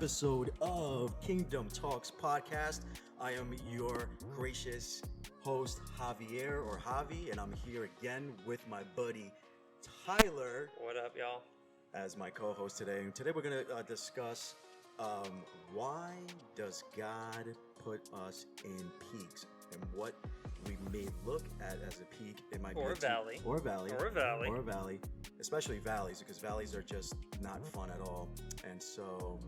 episode of Kingdomtalks podcast. I am your gracious host, Javier or Javi, and I'm here again with my buddy Tyler. What up, y'all? As my co-host today. And today we're going to discuss why does God put us in peaks and what we may look at as a peak. It might be a valley. Or a valley. Or a valley. Or a valley. Especially valleys, because valleys are just not fun at all. And so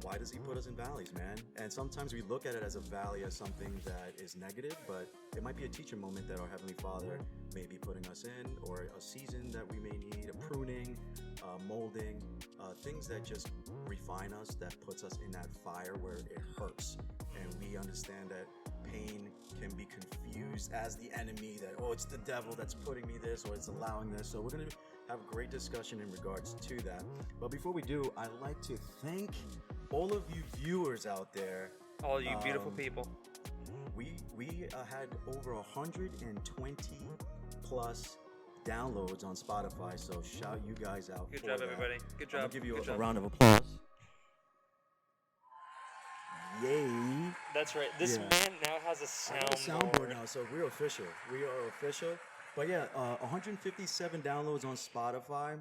why does he put us in valleys, man? And sometimes we look at it as a valley as something that is negative, but it might be a teaching moment that our Heavenly Father may be putting us in, or a season that we may need, a pruning, molding, things that just refine us, that puts us in that fire where it hurts. And we understand that pain can be confused as the enemy, that, oh, it's the devil that's putting me this, or it's allowing this. So we're going to have a great discussion in regards to that. But before we do, I'd like to thank all of you viewers out there. All you beautiful people. We had over 120 plus downloads on Spotify, so shout you guys out. Good job, everybody. Good job. I'll give you a round of applause. Yay. That's right. This man now has a soundboard now, so we're official. We are official. But yeah, 157 downloads on Spotify.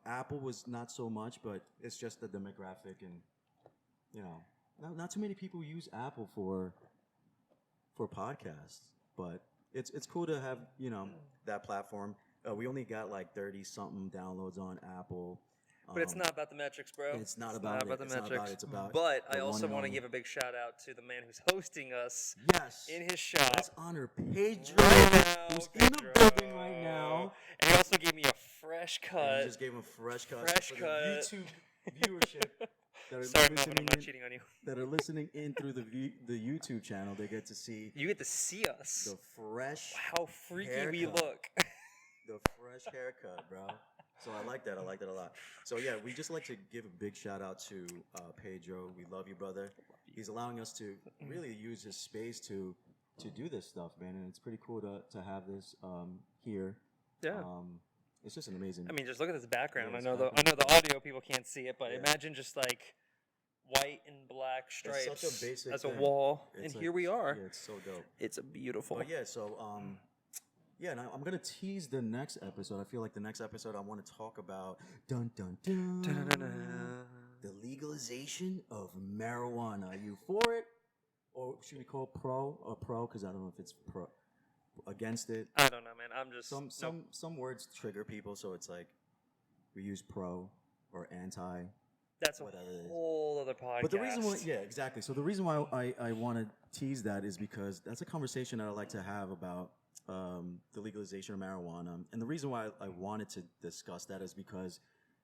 Apple was not so much, but it's just the demographic, and you know, not too many people use Apple for podcasts, but it's cool to have, you know, that platform. We only got like 30 something downloads on Apple. But it's not about the metrics, bro. It's not about the metrics. It's about. But I also want to give a big shout out to the man who's hosting us. Yes. In his shop. Let's honor Pedro, right now, who's in the building right now. And he also gave me a fresh cut. And he just gave him a fresh cut. Fresh for cut. The YouTube viewership. That are Sorry, Melvin, I'm not cheating on you. That are listening in through the YouTube channel. They get to see. You get to see us. The fresh. How freaky haircut. we look. The fresh haircut, bro. So I like that. I like that a lot. So yeah, we just like to give a big shout out to Pedro. We love you, brother. He's allowing us to really use his space to do this stuff, man, and it's pretty cool to have this here. Yeah. It's just an amazing. I mean, just look at this background. Yeah, I know the audio people can't see it, but imagine just like white and black stripes it's such a basic as a thing. wall, It's and here we are. Yeah, it's so dope. It's a beautiful. But yeah, so yeah, now I'm gonna tease the next episode. I feel like the next episode I want to talk about dun dun dun, dun, dun, dun, the legalization of marijuana. Are you for it, or should we call pro or pro? Because I don't know if it's pro against it. I don't know, man. I'm just some words trigger people, so it's like we use pro or anti. That's a whole other podcast. But the reason why, yeah, exactly. So the reason why I want to tease that is because that's a conversation that I like to have about the legalization of marijuana. And the reason why I wanted to discuss that is because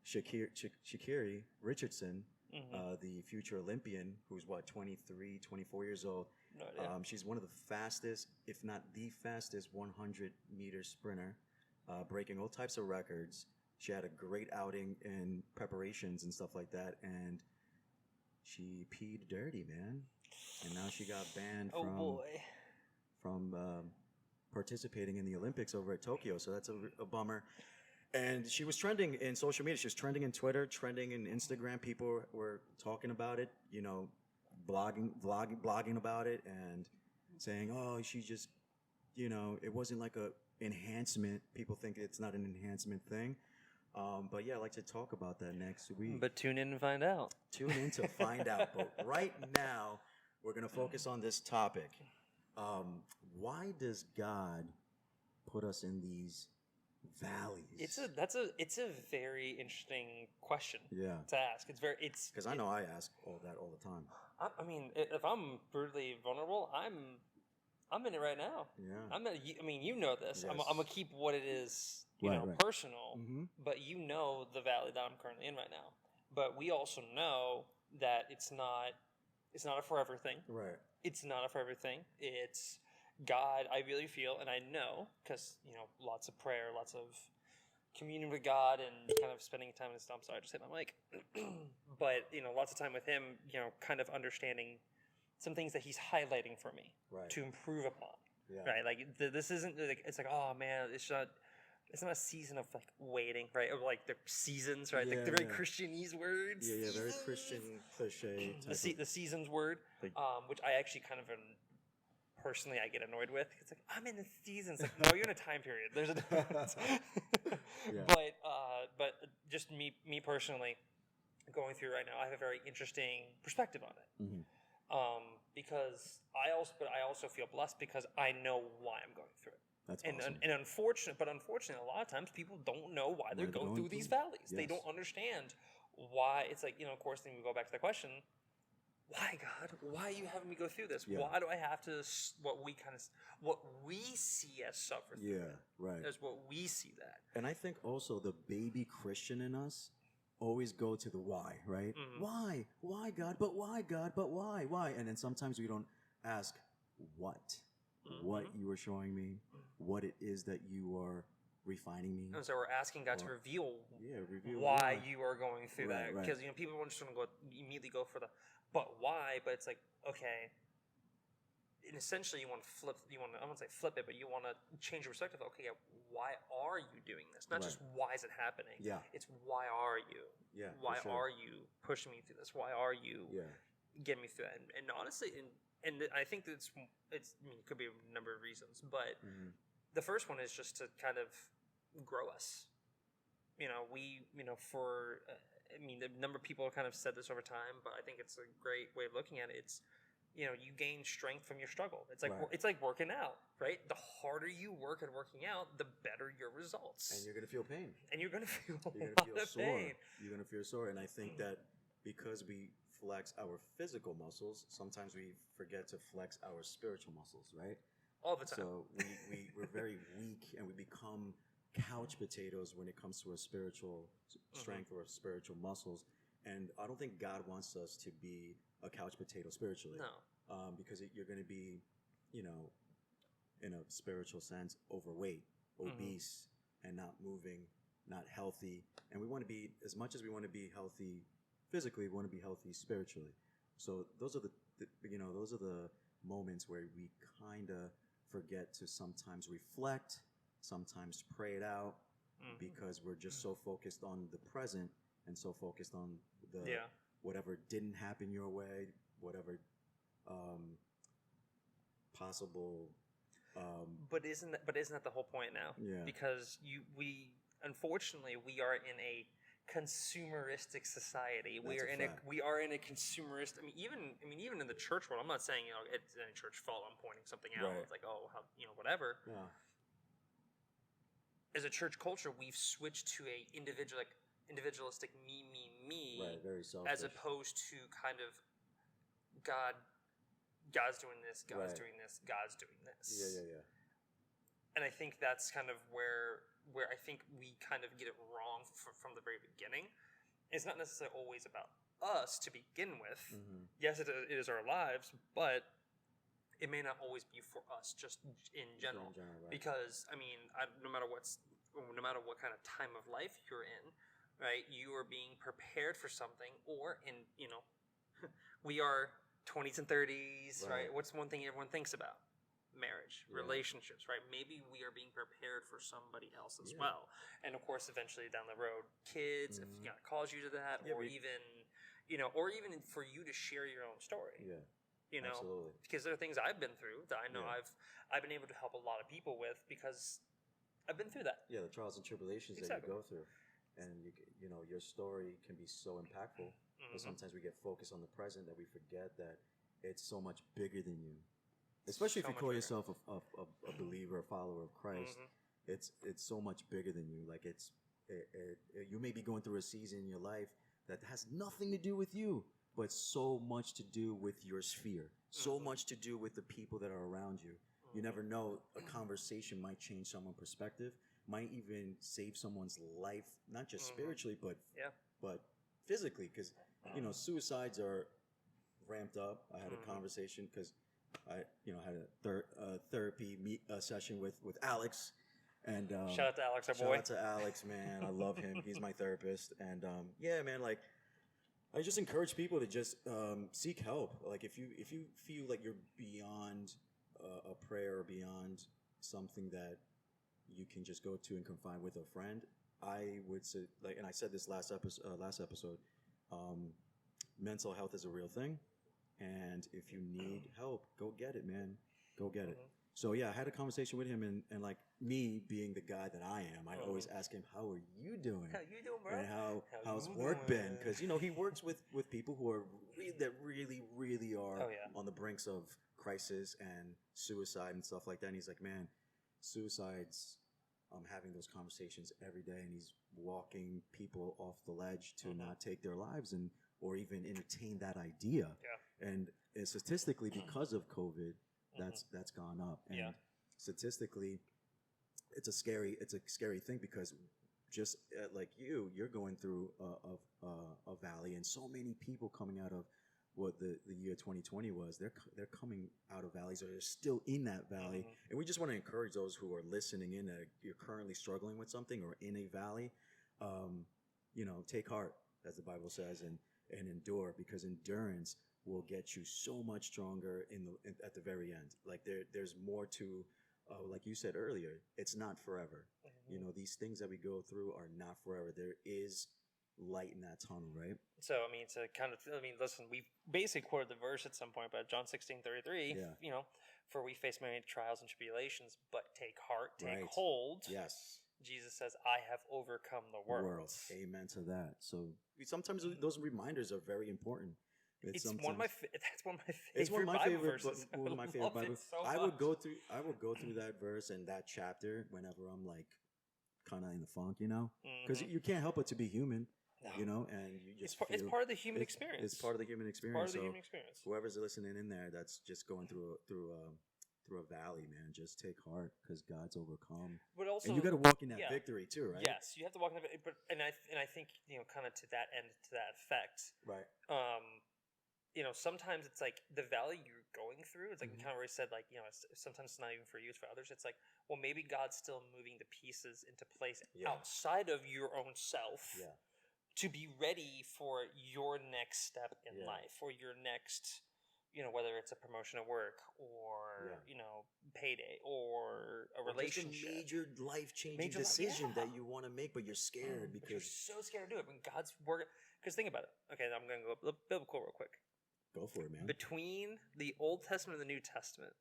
Sha'Carri Richardson, the future Olympian, who's 23, 24 years old, she's one of the fastest, if not the fastest 100-meter sprinter, breaking all types of records. She had a great outing in preparations and stuff like that, and she peed dirty, man. And now she got banned from participating in the Olympics over at Tokyo, so that's a bummer. And she was trending in social media. She was trending in Twitter, trending in Instagram. People were talking about it, you know, blogging about it, and saying, "Oh, she just, you know, it wasn't like a enhancement." People think it's not an enhancement thing, but yeah, I'd like to talk about that next week. But tune in and find out. Tune in to find out. But right now, we're gonna focus on this topic. Why does God put us in these valleys? It's a very interesting question. Yeah. To ask. Because I know I ask all the time. I mean, if I'm brutally vulnerable, I'm in it right now. Yeah. I mean, you know this. Yes. I'm gonna keep what it is, personal. Mm-hmm. But you know the valley that I'm currently in right now. But we also know that it's not a forever thing. Right. It's not a forever thing. It's God, I really feel, and I know, because, you know, lots of prayer, lots of communion with God, and kind of spending time in His. I'm sorry, I just hit my mic. But, you know, lots of time with Him, you know, kind of understanding some things that He's highlighting for me to improve upon. Yeah. Right? Like, this isn't, like, it's like, oh, man, it's not, it's not a season of like waiting, right? Or like the seasons, right? Yeah, the very yeah. Christianese words. Yeah, very Christian cliche. The seasons word, Like- which I actually kind of personally I get annoyed with. It's like I'm in the seasons. Like no, you're in a time period. There's a difference. Yeah. But just me personally, going through right now, I have a very interesting perspective on it. Mhm. Because I also feel blessed because I know why I'm going through it. That's And awesome. and unfortunately, a lot of times people don't know why they're going through these valleys. They Yes. don't understand why. It's like, of course, then we go back to the question: why, God? Why are you having me go through this? Yeah. Why do I have to? What we see as suffer through Yeah, right. as what we see that. And I think also the baby Christian in us always go to the why, right? Mhm. Why God? But why God? But why? And then sometimes we don't ask what you are showing me, what it is that you are refining me. And so we're asking God to Or- reveal Reveal why you are going through Right, that, right. because people want to immediately go for the but why, but it's like, okay, and essentially I won't say flip it, but you want to change your perspective. Okay, yeah, why are you doing this? Not just why is it happening. Yeah. It's why are you? Yeah, for Why sure. are you pushing me through this? Why are you Yeah. getting me through that? And honestly, and I think that it's it could be a number of reasons, but Mhm. the first one is just to kind of grow us. For the number of people have kind of said this over time, but I think it's a great way of looking at it. It's you gain strength from your struggle. It's like Right. it's like working out, right? The harder you work at working out, the better your results. And you're gonna feel pain. And you're gonna feel a You're lot gonna feel of sore. pain. You're gonna feel sore. And I think that because we flex our physical muscles, sometimes we forget to flex our spiritual muscles, right? All the time. So we're very weak and we become couch potatoes when it comes to our spiritual strength or spiritual muscles. And I don't think God wants us to be a couch potato spiritually. No. Because you're going to be, in a spiritual sense, overweight, obese, and not moving, not healthy. And we want to be, as much as we want to be healthy physically, we want to be healthy spiritually. So those are those are the moments where we kind of forget to sometimes reflect, sometimes pray it out, because we're just so focused on the present and so focused on the whatever didn't happen your way, whatever possible. But isn't that the whole point now? Yeah. Because unfortunately we are in a consumeristic society. That's a fact. We are in a consumerist. Even in the church world. I'm not saying it's any church fault. I'm pointing something out. Right. It's like whatever. Yeah. As a church culture, we've switched to a individualistic me, Right. Very selfish. as opposed to kind of God's doing this, God's Right. doing this, God's doing this. Yeah. And I think that's kind of where I think we kind of get it wrong from the very beginning. It's not necessarily always about us to begin with. Mm-hmm. Yes, it is our lives, but it may not always be for us, just in general. Right. Because no matter what kind of time of life you're in, right, you are being prepared for something, or we are 20s and 30s, right? What's one thing everyone thinks about? Marriage, relationships, right? Maybe we are being prepared for somebody else as well. And of course, eventually down the road, kids, if God calls you to that, or even for you to share your own story. Yeah. Absolutely. Because there are things I've been through that I know I've been able to help a lot of people with because I've been through that. Yeah, the trials and tribulations that you go through. And your story can be so impactful. But sometimes we get focused on the present that we forget that it's so much bigger than you. Especially if you call yourself a believer, a follower of Christ, it's so much bigger than you. Like you may be going through a season in your life that has nothing to do with you, but so much to do with your sphere, so much to do with the people that are around you. You never know, a conversation might change someone's perspective, might even save someone's life, not just spiritually, but physically, because suicides are ramped up. I had a conversation because I had a therapy session with Alex, and shout out to Alex, our boy. Shout out to Alex, man. I love him. He's my therapist, and man, like I just encourage people to just seek help. Like if you feel like you're beyond a prayer or beyond something that you can just go to and confide with a friend. I would say, like, and I said this last episode, mental health is a real thing, and if you need help, go get it, man. Go get it. So yeah, I had a conversation with him, and like me being the guy that I am, I always ask him, "How are you doing? How you doing, bro? And how's you work doing?" been?" Because he works with people who are really are on the brinks of crisis and suicide and stuff like that. And he's like, "Man, suicide's." I'm having those conversations every day, and he's walking people off the ledge to not take their lives and or even entertain that idea. Yeah. And statistically, because of COVID, that's gone up. And statistically, it's a scary thing because just like you're going through a valley, and so many people coming out of what the year 2020 was. They're coming out of valleys, or they're still in that valley. And we just want to encourage those who are listening in that you're currently struggling with something or in a valley. Take heart, as the Bible says, and endure, because endurance will get you so much stronger at the very end. Like there's more to, like you said earlier, it's not forever. These things that we go through are not forever. There is light in that tunnel, right? So listen, we basically quoted the verse at some point, but John 16:33. For we face many trials and tribulations, but take heart, take hold. Yes. Jesus says, "I have overcome the world." Amen to that. So sometimes those reminders are very important. That's one of my favorite. It's one of my Bible favorite verses. one of my favorite Bible. So I would go through that verse and that chapter whenever I'm like kind of in the funk, because you can't help but to be human. No. And you just it's part of the human experience. It's part of the human experience. Part of the human experience. Whoever's listening in there, that's just going through a valley, man. Just take heart, because God's overcome. But also, and you got to walk in that victory too, right? Yes, you have to walk in that. But I think kind of to that end, to that effect, right? Sometimes it's like the valley you're going through. It's like we kind of already said, like sometimes it's not even for you, it's for others. It's like, well, maybe God's still moving the pieces into place outside of your own self. Yeah. To be ready for your next step in life, or your next, whether it's a promotion at work, or payday, or a relationship, just a major life-changing decision that you want to make, but you're scared because you're so scared to do it when God's working. Because think about it. Okay, I'm going to go biblical real quick. Go for it, man. Between the Old Testament and the New Testament,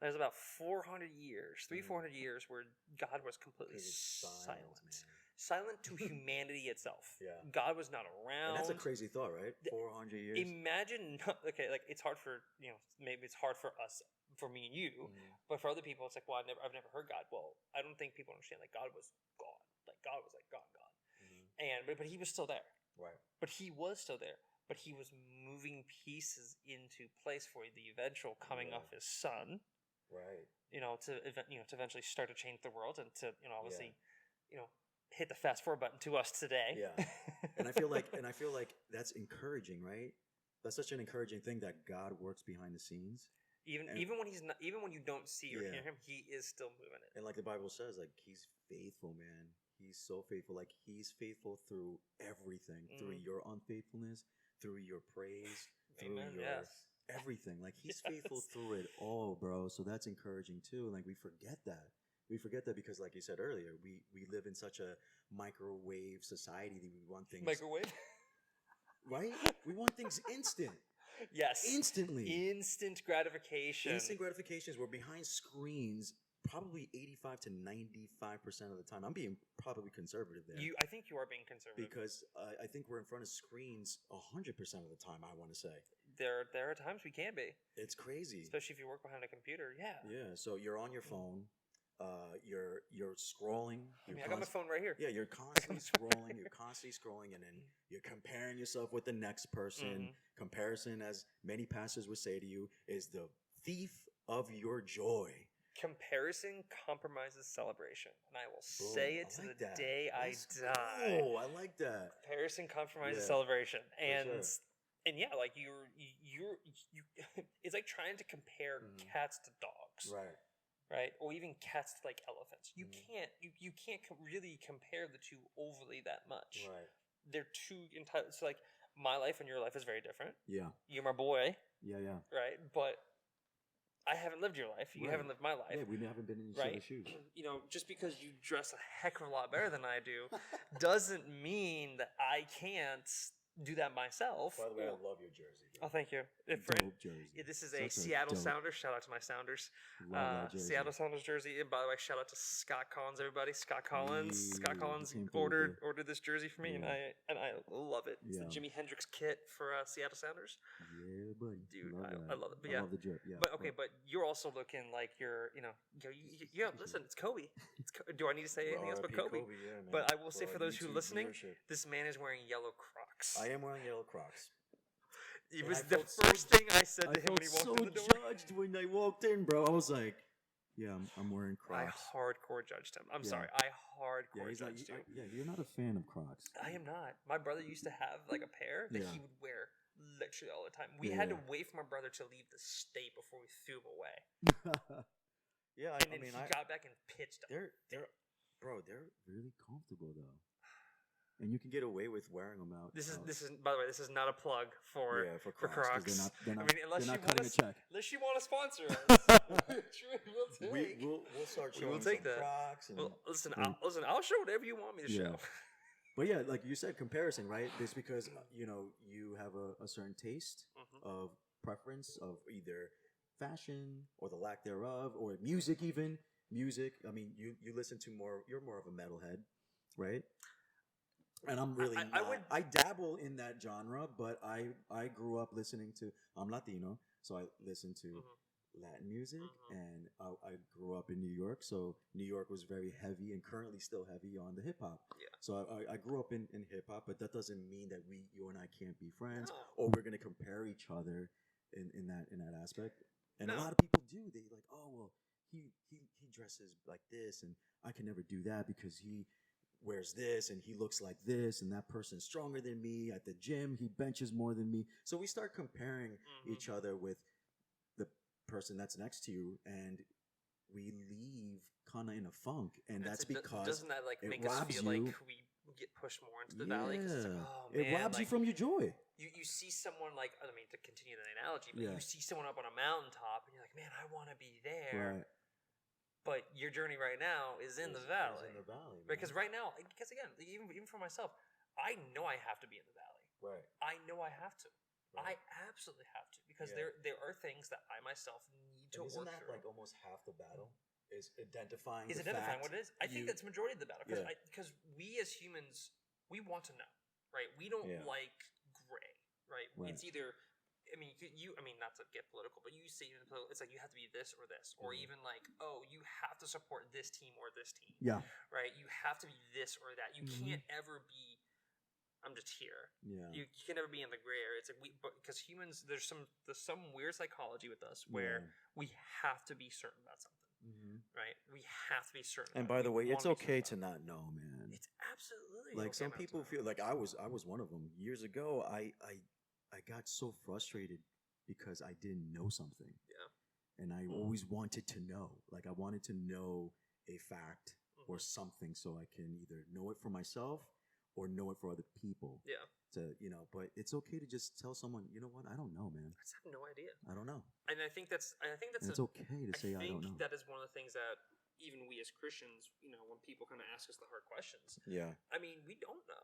there's about 400 years, 400 years where God was completely silent. Silent to humanity itself. Yeah. God was not around. And that's a crazy thought, right? 400 years. Imagine, like it's hard for, maybe it's hard for us, for me and you, but for other people, it's like, well, I've never heard God. Well, I don't think people understand, like, God was gone. Like, God was like gone. But he was still there. Right. But he was still there. But he was moving pieces into place for the eventual coming of his son. Right. To eventually start to change the world, and to, obviously, hit the fast forward button to us today. Yeah. And I feel like that's encouraging, right? That's such an encouraging thing that God works behind the scenes. Even when he's not, even when you don't see or hear him, he is still moving it. And like the Bible says, like, he's faithful, man. He's so faithful. Like, he's faithful through everything, through your unfaithfulness, through your praise, through your everything. Like, he's faithful through it all, bro. So that's encouraging too. Like, we forget that. We forget that because, like you said earlier, we live in such a microwave society that we want things... Microwave? Right? We want things instant. Yes. Instantly. Instant gratification. Instant gratifications. We're behind screens probably 85 to 95% of the time. I'm being probably conservative there. I think you are being conservative. Because I think we're in front of screens 100% of the time, I want to say. There are times we can be. It's crazy. Especially if you work behind a computer, Yeah, so you're on your phone. You're scrolling. I got my phone right here. Yeah, you're constantly scrolling, and then you're comparing yourself with the next person. Comparison, as many pastors would say to you, is the thief of your joy. Comparison compromises celebration, and I will say it to the day I die. Oh, I like that. Comparison compromises celebration, and like you. It's like trying to compare cats to dogs, right? Or even cats to like elephants. You can't. You can't really compare the two overly that much. Right. They're two entitled. So like my life and your life is very different. Yeah. You're my boy. Yeah. Right, but I haven't lived your life. You Right. haven't lived my life. Yeah, we haven't been in each Right. other's shoes. You know, just because you dress a heck of a lot better than I do doesn't mean that I can't do that myself. By the way, I love your jersey, Oh, bro. thank you. Dope jersey. This is Such a a Seattle dope- Sounders. Shout out to my Sounders. Love that jersey. Seattle Sounders jersey. And by the way, shout out to Scott Collins, everybody. Scott Collins. Yeah, Scott Collins he came through with ordered this jersey for me, Yeah. and I love it. It's the Yeah. Jimi Hendrix kit for Seattle Sounders. Yeah, buddy. Dude, love I that. love it. But I yeah. love the drip. Yeah. But okay, but you're also looking like you're, listen, it's Kobe. Do I need to say anything else but Kobe? Yeah, man. But I will say Bro, for those who YouTube listening, viewership. this man is wearing yellow Crocs. I am wearing yellow Crocs. It and was I the felt so first thing I said I to him when felt he walked so in the door. judged when I walked in, bro. I was like, yeah, I'm wearing I Crocs. hardcore judged him. I'm Yeah. sorry. I Yeah, hardcore he's like, judged you. yeah, you're not a fan of Crocs. I am not. My brother used to have like a pair that Yeah. he would wear literally all the time. We had to Yeah. wait for my brother to leave the state before we threw him away. Yeah, And then he got back and pitched them. they're really comfortable though, and you can get away with wearing them out. This is out. by the way, this is not a plug for yeah, for Crocs. Crocs. 'cause They're not, I mean, unless they're you not want cutting to a check. unless you want to sponsor us, we'll take. We'll start We showing will take some that. Crocs. And, Well, listen, and- I'll show whatever you want me to Yeah. show. But yeah, like you said, comparison, right? It's because you have a certain taste Mhm. of preference of either fashion or the lack thereof, or music even. Music. I mean, you listen to more. You're more of a metalhead, right? And I'm really I not. would- I dabble in that genre, but I grew up listening to. I'm Latino, so I listen to Mhm. Latin music, Mhm. and I grew up in New York, so New York was very heavy and currently still heavy on the hip hop. Yeah. So I grew up in hip hop, but that doesn't mean that you and I can't be friends, No. or we're gonna compare each other in that aspect. And a No. lot of people do. They like, oh well, he dresses like this, and I can never do that because he wears this and he looks like this, and that person's stronger than me at the gym. He benches more than me. So we start comparing Mhm. each other with the person that's next to you, and we leave kind of in a funk, and that's because doesn't that like it make us robs feel you. like we get pushed more into the valley? 'Cause it's like, oh, it man, robs you like, from your joy. you see someone like, I mean, to continue the analogy, but Yeah. you see someone up on a mountaintop and you're like, man, I want to be there. Right. But your journey right now is in the Is valley. in the valley, man. Because right now, because again, even for myself, I know I have to be in the valley. Right. I know I have to. Right. I absolutely have to because Yeah. there are things that I myself need to And isn't work that through. like almost half the battle? Is identifying. Is the identifying fact what it is. I think you- that's majority of the battle because Yeah. because we as humans we want to know, right? We don't Yeah. like gray, right? Right. It's either. I mean, I mean, not to get political, but you see, it's like you have to be this or this, or Mhm. even like, oh, you have to support this team or this team, Yeah. right? You have to be this or that. You Mhm. can't ever be. I'm just here. Yeah. You can never be in the gray area. It's like because humans, there's some weird psychology with us where Yeah. we have to be certain about something, Mhm. right? We have to be certain. And about it. by the We way, wanna it's be certain okay about to it. not know, man. It's absolutely Like okay some not people to. feel like I was one of them years ago. I got so frustrated because I didn't know something. Yeah. And I always wanted to know. Like I wanted to know a fact or Mhm. something so I can either know it for myself or know it for other people. Yeah, But it's okay to just tell someone, you know what, I don't know, man. I just have no idea. I don't know. And I think that's And it's okay to say I don't know. that is one of the things that even we as Christians, when people kind of ask us the hard questions, Yeah. I mean, we don't know.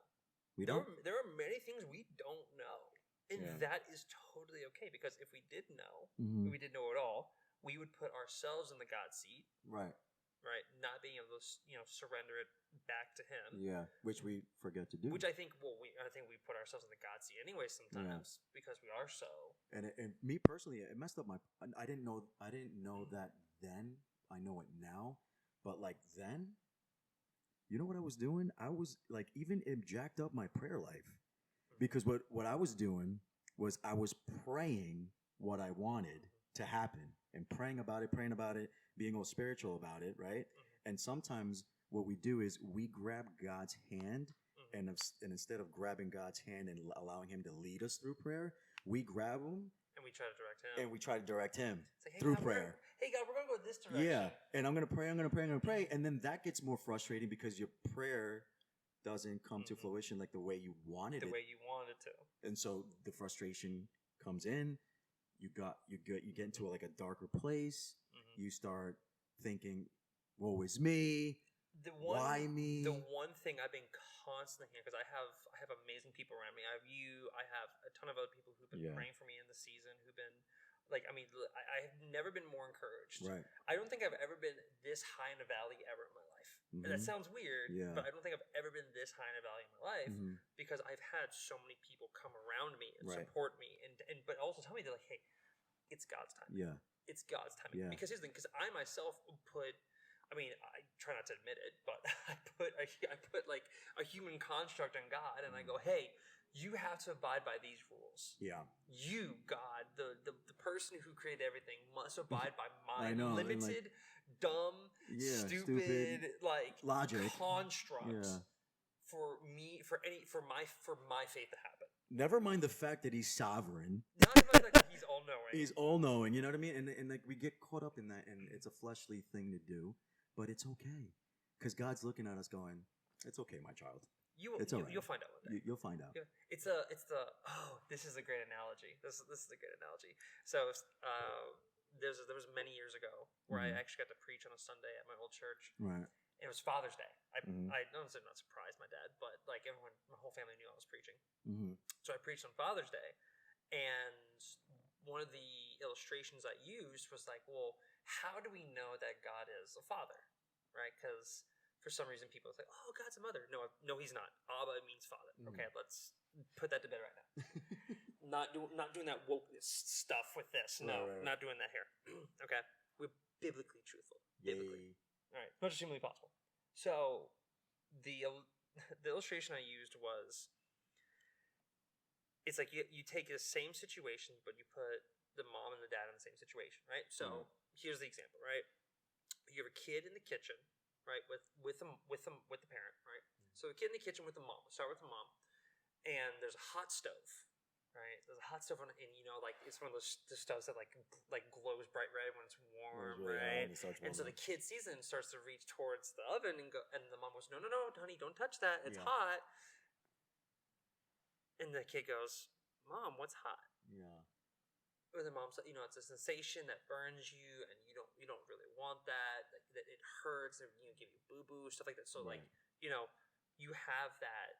We There don't. are, there are many things we don't know, and Yeah. that is totally okay because if we did know, Mhm. if we did know it all, we would put ourselves in the God seat, Right. right? Not being able to surrender it back to Him. Yeah. Which we forget to do. Which I think, I think we put ourselves in the God seat anyway sometimes because we are so. And me personally, it messed up I didn't know that then. I know it now, but like then, you know what I was doing? I was like, even it jacked up my prayer life, because what I was doing was I was praying what I wanted to happen and praying about it, being all spiritual about it, right? And sometimes what we do is we grab God's hand, and instead of grabbing God's hand and allowing Him to lead us through prayer, we grab Him And we try to direct Him. and we try to direct Him It's like, hey, through God, prayer. Hey God, we're gonna go this direction. Yeah, and I'm gonna pray, and then that gets more frustrating because your prayer doesn't come to fruition like the way you wanted the it, way you wanted to. and so the frustration comes in. you get into like a darker place. Mm-hmm. You start thinking, "Woe is me." Why me? The one thing I've been constantly hearing, because I have amazing people around me. I have you. I have a ton of other people who've been praying for me in the season. Who've been like, I mean, I have never been more encouraged. Right. I don't think I've ever been this high in a valley ever in my life. And that sounds weird, but I don't think I've ever been this high in a valley in my life because I've had so many people come around me and support me, and but also tell me they're like, hey, it's God's time. Yeah. It's God's time. Yeah. Because here's the thing, because I myself put. I mean, I try not to admit it, but I put like a human construct on God, and I go, "Hey, you have to abide by these rules. Yeah, you, God, the person who created everything, must abide by my limited, dumb, stupid, like logic constructs for me, for my faith to happen." Never mind the fact that he's sovereign. Not even the fact that he's all knowing. He's all knowing. You know what I mean? And like we get caught up in that, and it's a fleshly thing to do. But it's okay, because God's looking at us going, "It's okay, my child. You'll find out one day. You'll find out." Yeah. This is a great analogy. This is a great analogy. So there was many years ago where I actually got to preach on a Sunday at my old church. Right. And it was Father's Day. I not surprised my dad, but like everyone, my whole family knew I was preaching. So I preached on Father's Day, and one of the illustrations I used was like, well, how do we know that God is a father, right? Because for some reason people say, oh, God's a mother. No, he's not. Abba means father. Okay, let's put that to bed right now. not doing that wokeness stuff with this. No, not doing that here. Okay, we're biblically truthful. Biblically. All right, as much as humanly possible. So the illustration I used was, it's like you take the same situation, but you put the mom and the dad in the same situation, right? So here's the example, right? You have a kid in the kitchen, right, with the parent, right? So a kid in the kitchen with the mom. We'll start with the mom, and there's a hot stove, right? There's a hot stove on, and like it's one of those stoves that like glows bright red when it's warm, right? And so the kid sees it and starts to reach towards the oven and the mom goes, no, honey, don't touch that. It's hot. And the kid goes, Mom, what's hot? Yeah. Or the mom said, it's a sensation that burns you, and you don't really want that. Like, that it hurts, and give you boo boo stuff like that. So like you have that.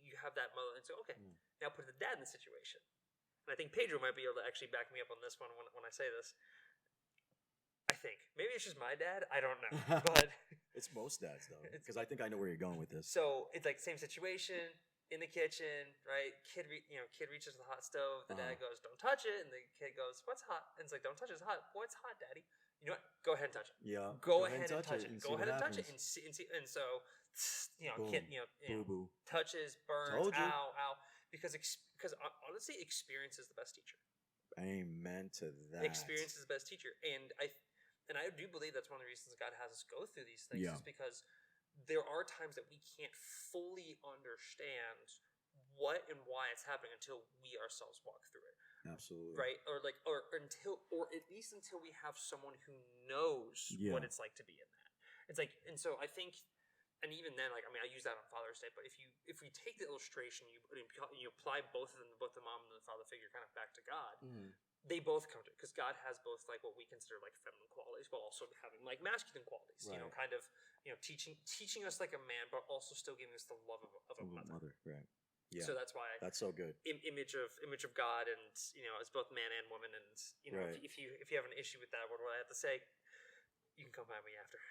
You have that mother, and so okay. Now put the dad in the situation, and I think Pedro might be able to actually back me up on this one when I say this. I think maybe it's just my dad. I don't know, but it's most dads though, because I think I know where you're going with this. So it's like same situation. In the kitchen, right? Kid reaches the hot stove. The dad goes, "Don't touch it," and the kid goes, "What's hot?" And it's like, "Don't touch it. It's hot." "Boy, it's hot, Daddy." You know what? Go ahead and touch it. Yeah. Go ahead and touch it. Go ahead and touch it and see. And so, kid, boo-boo. touches, burns, ow, because honestly, experience is the best teacher. Amen to that. Experience is the best teacher, and I do believe that's one of the reasons God has us go through these things is because there are times that we can't fully understand what and why it's happening until we ourselves walk through it. Absolutely. Right? Or at least until we have someone who knows what it's like to be in that. It's like, and so I think, and even then, like, I mean, I use that on Father's Day, but if we take the illustration, you apply both of them, both the mom and the father figure kind of back to God, they both come to it, because God has both like what we consider like feminine qualities, but also having like masculine qualities. Right. Kind of teaching us like a man, but also still giving us the love of a mother. Right. Yeah. So that's why that's so good. Image of God, and as both man and woman, and right. if you have an issue with that, what do I have to say? You can come by me after.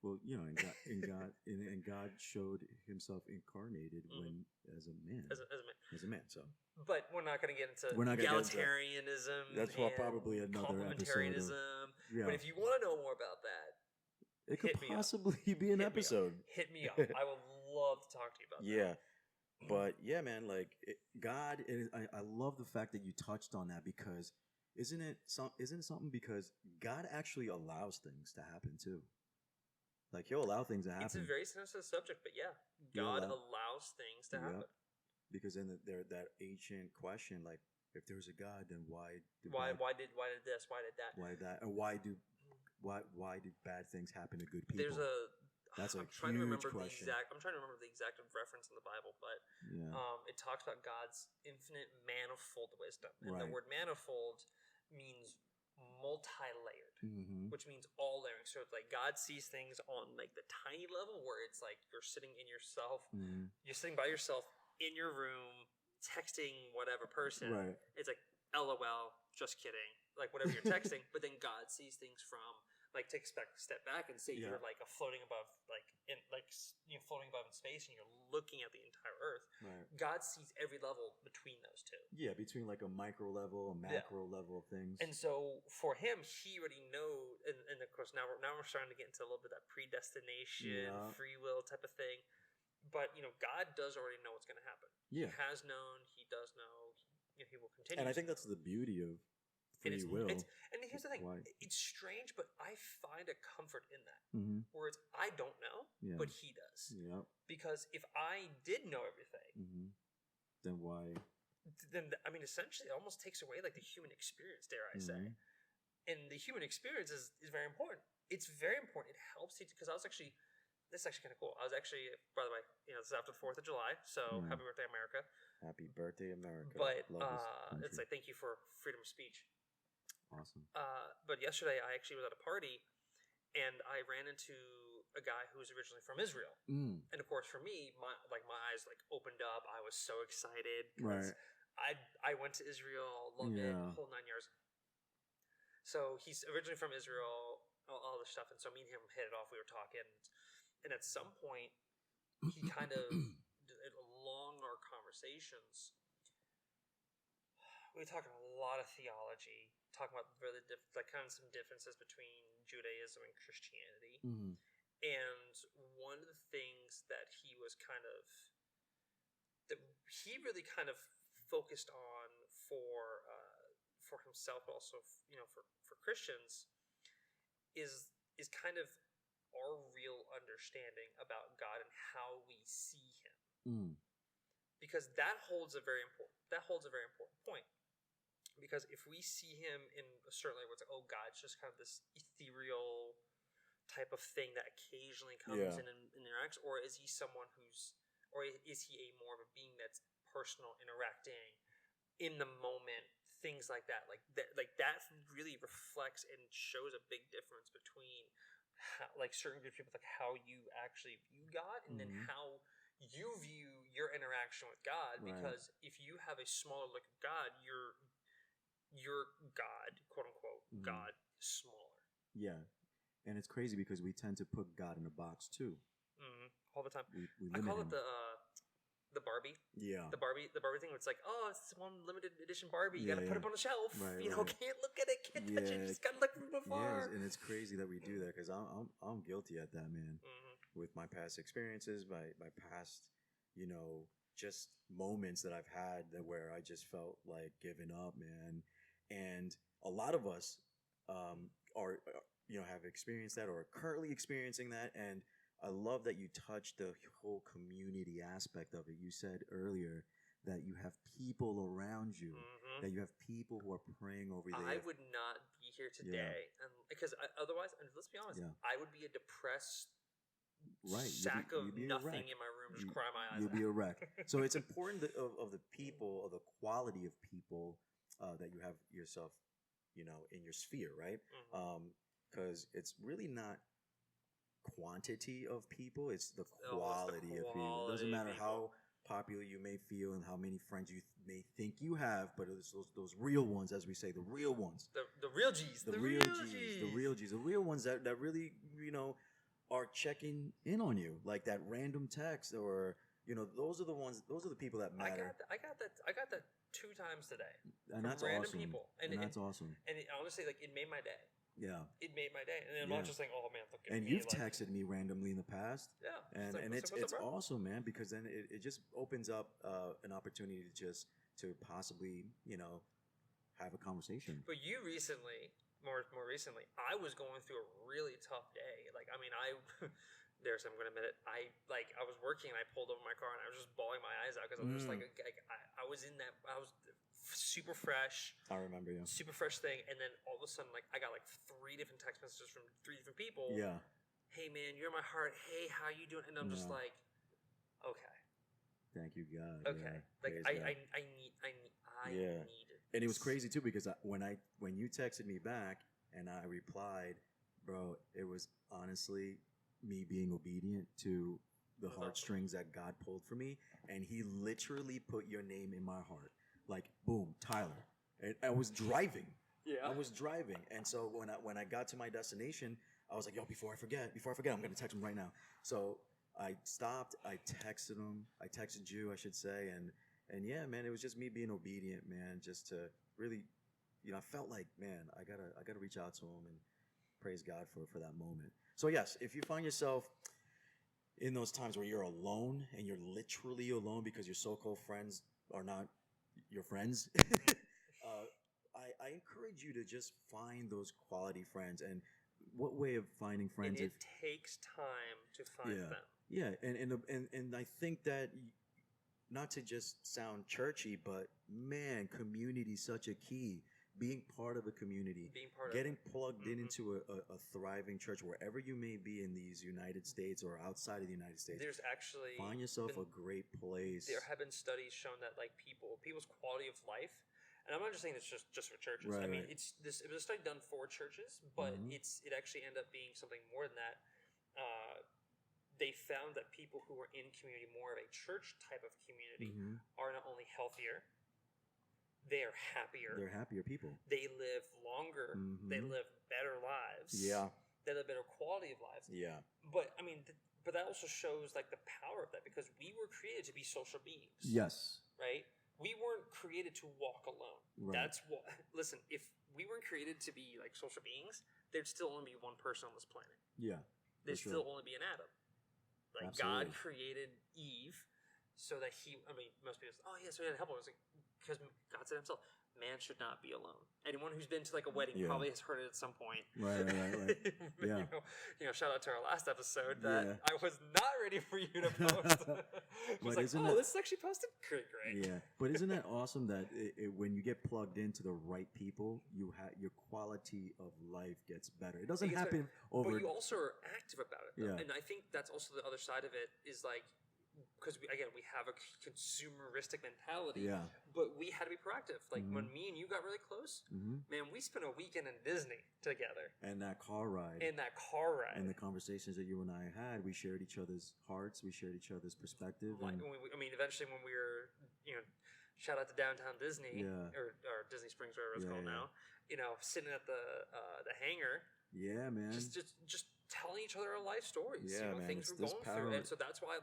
Well, and God showed Himself incarnated when as a man. As a man. So. But we're not going to get into egalitarianism. That's probably another complementarianism. But if you want to know more about that, it could possibly be an episode. Hit me up. I would love to talk to you about that. Yeah. But yeah, man, like God, I love the fact that you touched on that, because isn't it something? Because God actually allows things to happen too. Like He'll allow things to happen. It's a very sensitive subject, but yeah, God allows things to happen. Because then that ancient question, like, if there's a God, then why did this? Why did that? Why do bad things happen to good people? That's a I'm trying to huge remember question. I'm trying to remember the exact reference in the Bible, but it talks about God's infinite manifold wisdom, and the Right. word manifold means multi-layered, which means all layering. So it's like God sees things on like the tiny level where it's like you're sitting in yourself, you're sitting by yourself in your room, texting whatever person. Right. It's like LOL, just kidding, like whatever you're texting. But then God sees things from like take a step back and say you're like floating above, like in like floating above in space, and you're looking at the entire Earth. Right. God sees every level between those two. Yeah, between like a micro level, a macro level of things. And so for him, he already knows, and of course now we're starting to get into a little bit of that predestination, free will type of thing. But God does already know what's going to happen. Yeah, he has known. He does know. He will continue. And I think that's the beauty of free will. And here's the thing: it's strange, but I find a comfort in that. Where it's I don't know, but he does. Yeah. Because if I did know everything, then why? Then I mean, essentially, it almost takes away like the human experience, dare I say? And the human experience is very important. It's very important. It helps teach because this is actually kind of cool. I was actually, by the way, this is after the 4th of July, so happy birthday, America. Happy birthday, America. But it's like, thank you for freedom of speech. Awesome. But yesterday, I actually was at a party, and I ran into a guy who was originally from Israel. And of course, for me, my eyes like opened up. I was so excited. Right. I went to Israel, loved it, the whole 9 years. So he's originally from Israel, all this stuff. And so me and him hit it off. We were talking. And at some point, he kind of, along our conversations, we were talking a lot of theology, talking about really kind of some differences between Judaism and Christianity. And one of the things that he was that he really kind of focused on for himself, but also for Christians, is kind of our real understanding about God and how we see Him, because that holds a very important point. Because if we see Him in a certain way, where it's like, oh, God's just kind of this ethereal type of thing that occasionally comes in and interacts, or is He someone or is He a more of a being that's personal, interacting in the moment, things like that, that really reflects and shows a big difference between certain group of people, like how you actually view God, and then how you view your interaction with God. Because if you have a smaller look at God, your God, quote unquote, God, is smaller. Yeah, and it's crazy because we tend to put God in a box too, all the time. We I call him. It the Barbie. Yeah. The Barbie thing. It's like, oh, it's one limited edition Barbie. You got to put it on the shelf. Can't look at it. Can't touch it. Just got to look from afar. Yeah, and it's crazy that we do that because I'm guilty at that, man. With my past experiences, my past, just moments that I've had where I just felt like giving up, man. And a lot of us are have experienced that or are currently experiencing that. And I love that you touched the whole community aspect of it. You said earlier that you have people around you, that you have people who are praying over you. I would not be here today, because otherwise, and let's be honest, I would be a depressed sack of nothing in my room, just crying my eyes out. You'd be a wreck. So it's important of the people, of the quality of people that you have yourself, in your sphere, right? Because it's really not quantity of people, it's the quality of people. It doesn't matter how popular you may feel and how many friends you may think you have, but it's those real ones, as we say, the real ones, the real G's, the real G's, the real ones that really are checking in on you, like that random text, or those are the ones, those are the people that matter. I got that 2 times today, and that's random awesome. People, and that's awesome. And honestly, it made my day. Yeah, it made my day, and I'm not just saying, "Oh man, look at me." And you've texted me randomly in the past. Yeah, and it's awesome, man, because then it just opens up an opportunity to possibly have a conversation. But you recently, more recently, I was going through a really tough day. I'm going to admit it. I was working and I pulled over my car and I was just bawling my eyes out because I was just I was in that, I was super fresh. I remember you. Super fresh thing. And then all of a sudden, I got 3 different text messages from 3 different people. Yeah. hey man, you're in my heart. Hey, how you doing? And I'm just Yeah. like, okay, Thank you, God. okay. Yeah. Like Praise I God. Yeah. need it. And it was crazy too because when you texted me back and I replied, bro, it was honestly me being obedient to the That's awesome. heartstrings that God pulled for me, and He literally put your name in my heart, like boom, Tyler. And I was driving. Yeah. I was driving, and so when I got to my destination, I was like, yo, before I forget, I'm gonna text him right now. So I stopped. I texted him. I texted you, I should say, and yeah, man, it was just me being obedient, man, just to really, I felt like, man, I gotta reach out to him and praise God for that moment. So yes, if you find yourself in those times where you're alone and you're literally alone because your so-called friends are not your friends, I encourage you to just find those quality friends. And what way of finding friends? And it takes time to find them. Yeah, and I think that, not to just sound churchy, but man, community is such a key. Being part of a community, getting plugged into a thriving church, wherever you may be in these United States or outside of the United States. There's actually find yourself a great place. There have been studies shown that like people's quality of life, and I'm not just saying it's just for churches. Right, I mean, right. it was a study done for churches, but it actually ended up being something more than that. They found that people who were in community, more of a church type of community, are not only healthier, they are happier. They're happier people. They live longer. They live better lives. Yeah. They live better quality of lives. Yeah. But I mean, but that also shows like the power of that, because we were created to be social beings. Yes. Right? We weren't created to walk alone. Right. That's what. Listen, if we weren't created to be like social beings, there'd still only be one person on this planet. Yeah. There'd still only be an Adam. Like Absolutely. God created Eve so that most people say, oh yeah, so he had to help him. It was like, because God said himself, man should not be alone. Anyone who's been to like a wedding probably has heard it at some point. Right. Yeah. Shout out to our last episode that I was not ready for you to post. I was like, this is actually posted? Great. Yeah. But isn't that awesome that when you get plugged into the right people, your quality of life gets better. It doesn't happen over... But you also are active about it. Yeah. And I think that's also the other side of it is like, because we have a consumeristic mentality, but we had to be proactive. Like when me and you got really close, man, we spent a weekend in Disney together. And that car ride. And the conversations that you and I had, we shared each other's hearts, we shared each other's perspective. Like, eventually when we were, shout out to downtown Disney, or Disney Springs, wherever it's called now, sitting at the hangar. Yeah, man. Just telling each other our life stories, man, things we're going through. And so that's why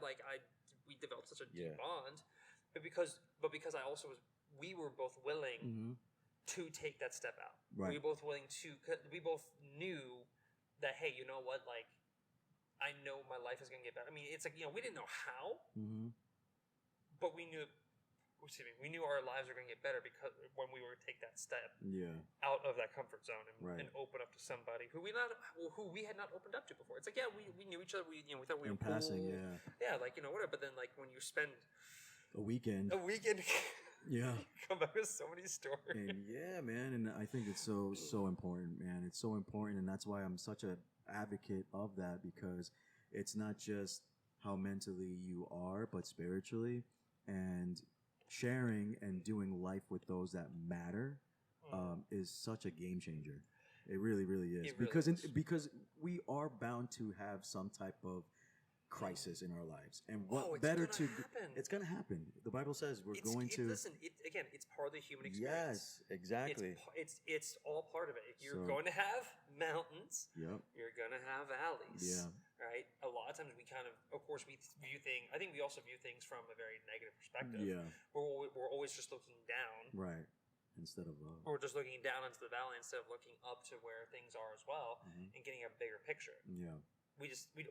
we developed such a deep bond. But because I also we were both willing to take that step out. Right. We were both knew that, hey, you know what, like, I know my life is going to get better. I mean, it's like, we didn't know how, but we knew our lives were going to get better because when we were to take that step out of that comfort zone and open up to somebody who we had not opened up to before. It's like, we knew each other. We thought we were passing, cool. Yeah, like, whatever. But then, like, when you spend a weekend, you come back with so many stories. And man, and I think it's so important, man. It's so important, and that's why I'm such a advocate of that, because it's not just how mentally you are, but spiritually, and sharing and doing life with those that matter is such a game changer. It really, really is. Because we are bound to have some type of crisis in our lives, and it's gonna happen. The Bible says listen, it's part of the human experience. Yes, exactly. It's all part of it. You're going to have mountains. Yep. You're going to have valleys. Yeah. Right. A lot of times we course we view things. I think we also view things from a very negative perspective. Yeah. We're always just looking down. Right. Instead of we're just looking down into the valley instead of looking up to where things are as well and getting a bigger picture. Yeah.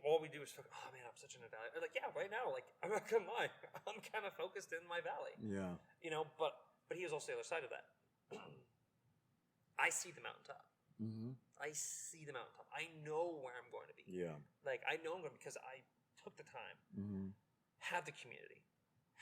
All we do is oh man, I'm such in a valley. Like, yeah, right now, like, I'm not gonna lie, I'm kind of focused in my valley. Yeah. But he is also the other side of that. I see the mountaintop. I see the mountaintop. I know where I'm going to be. Yeah. Like, I know I'm going because I took the time, have the community,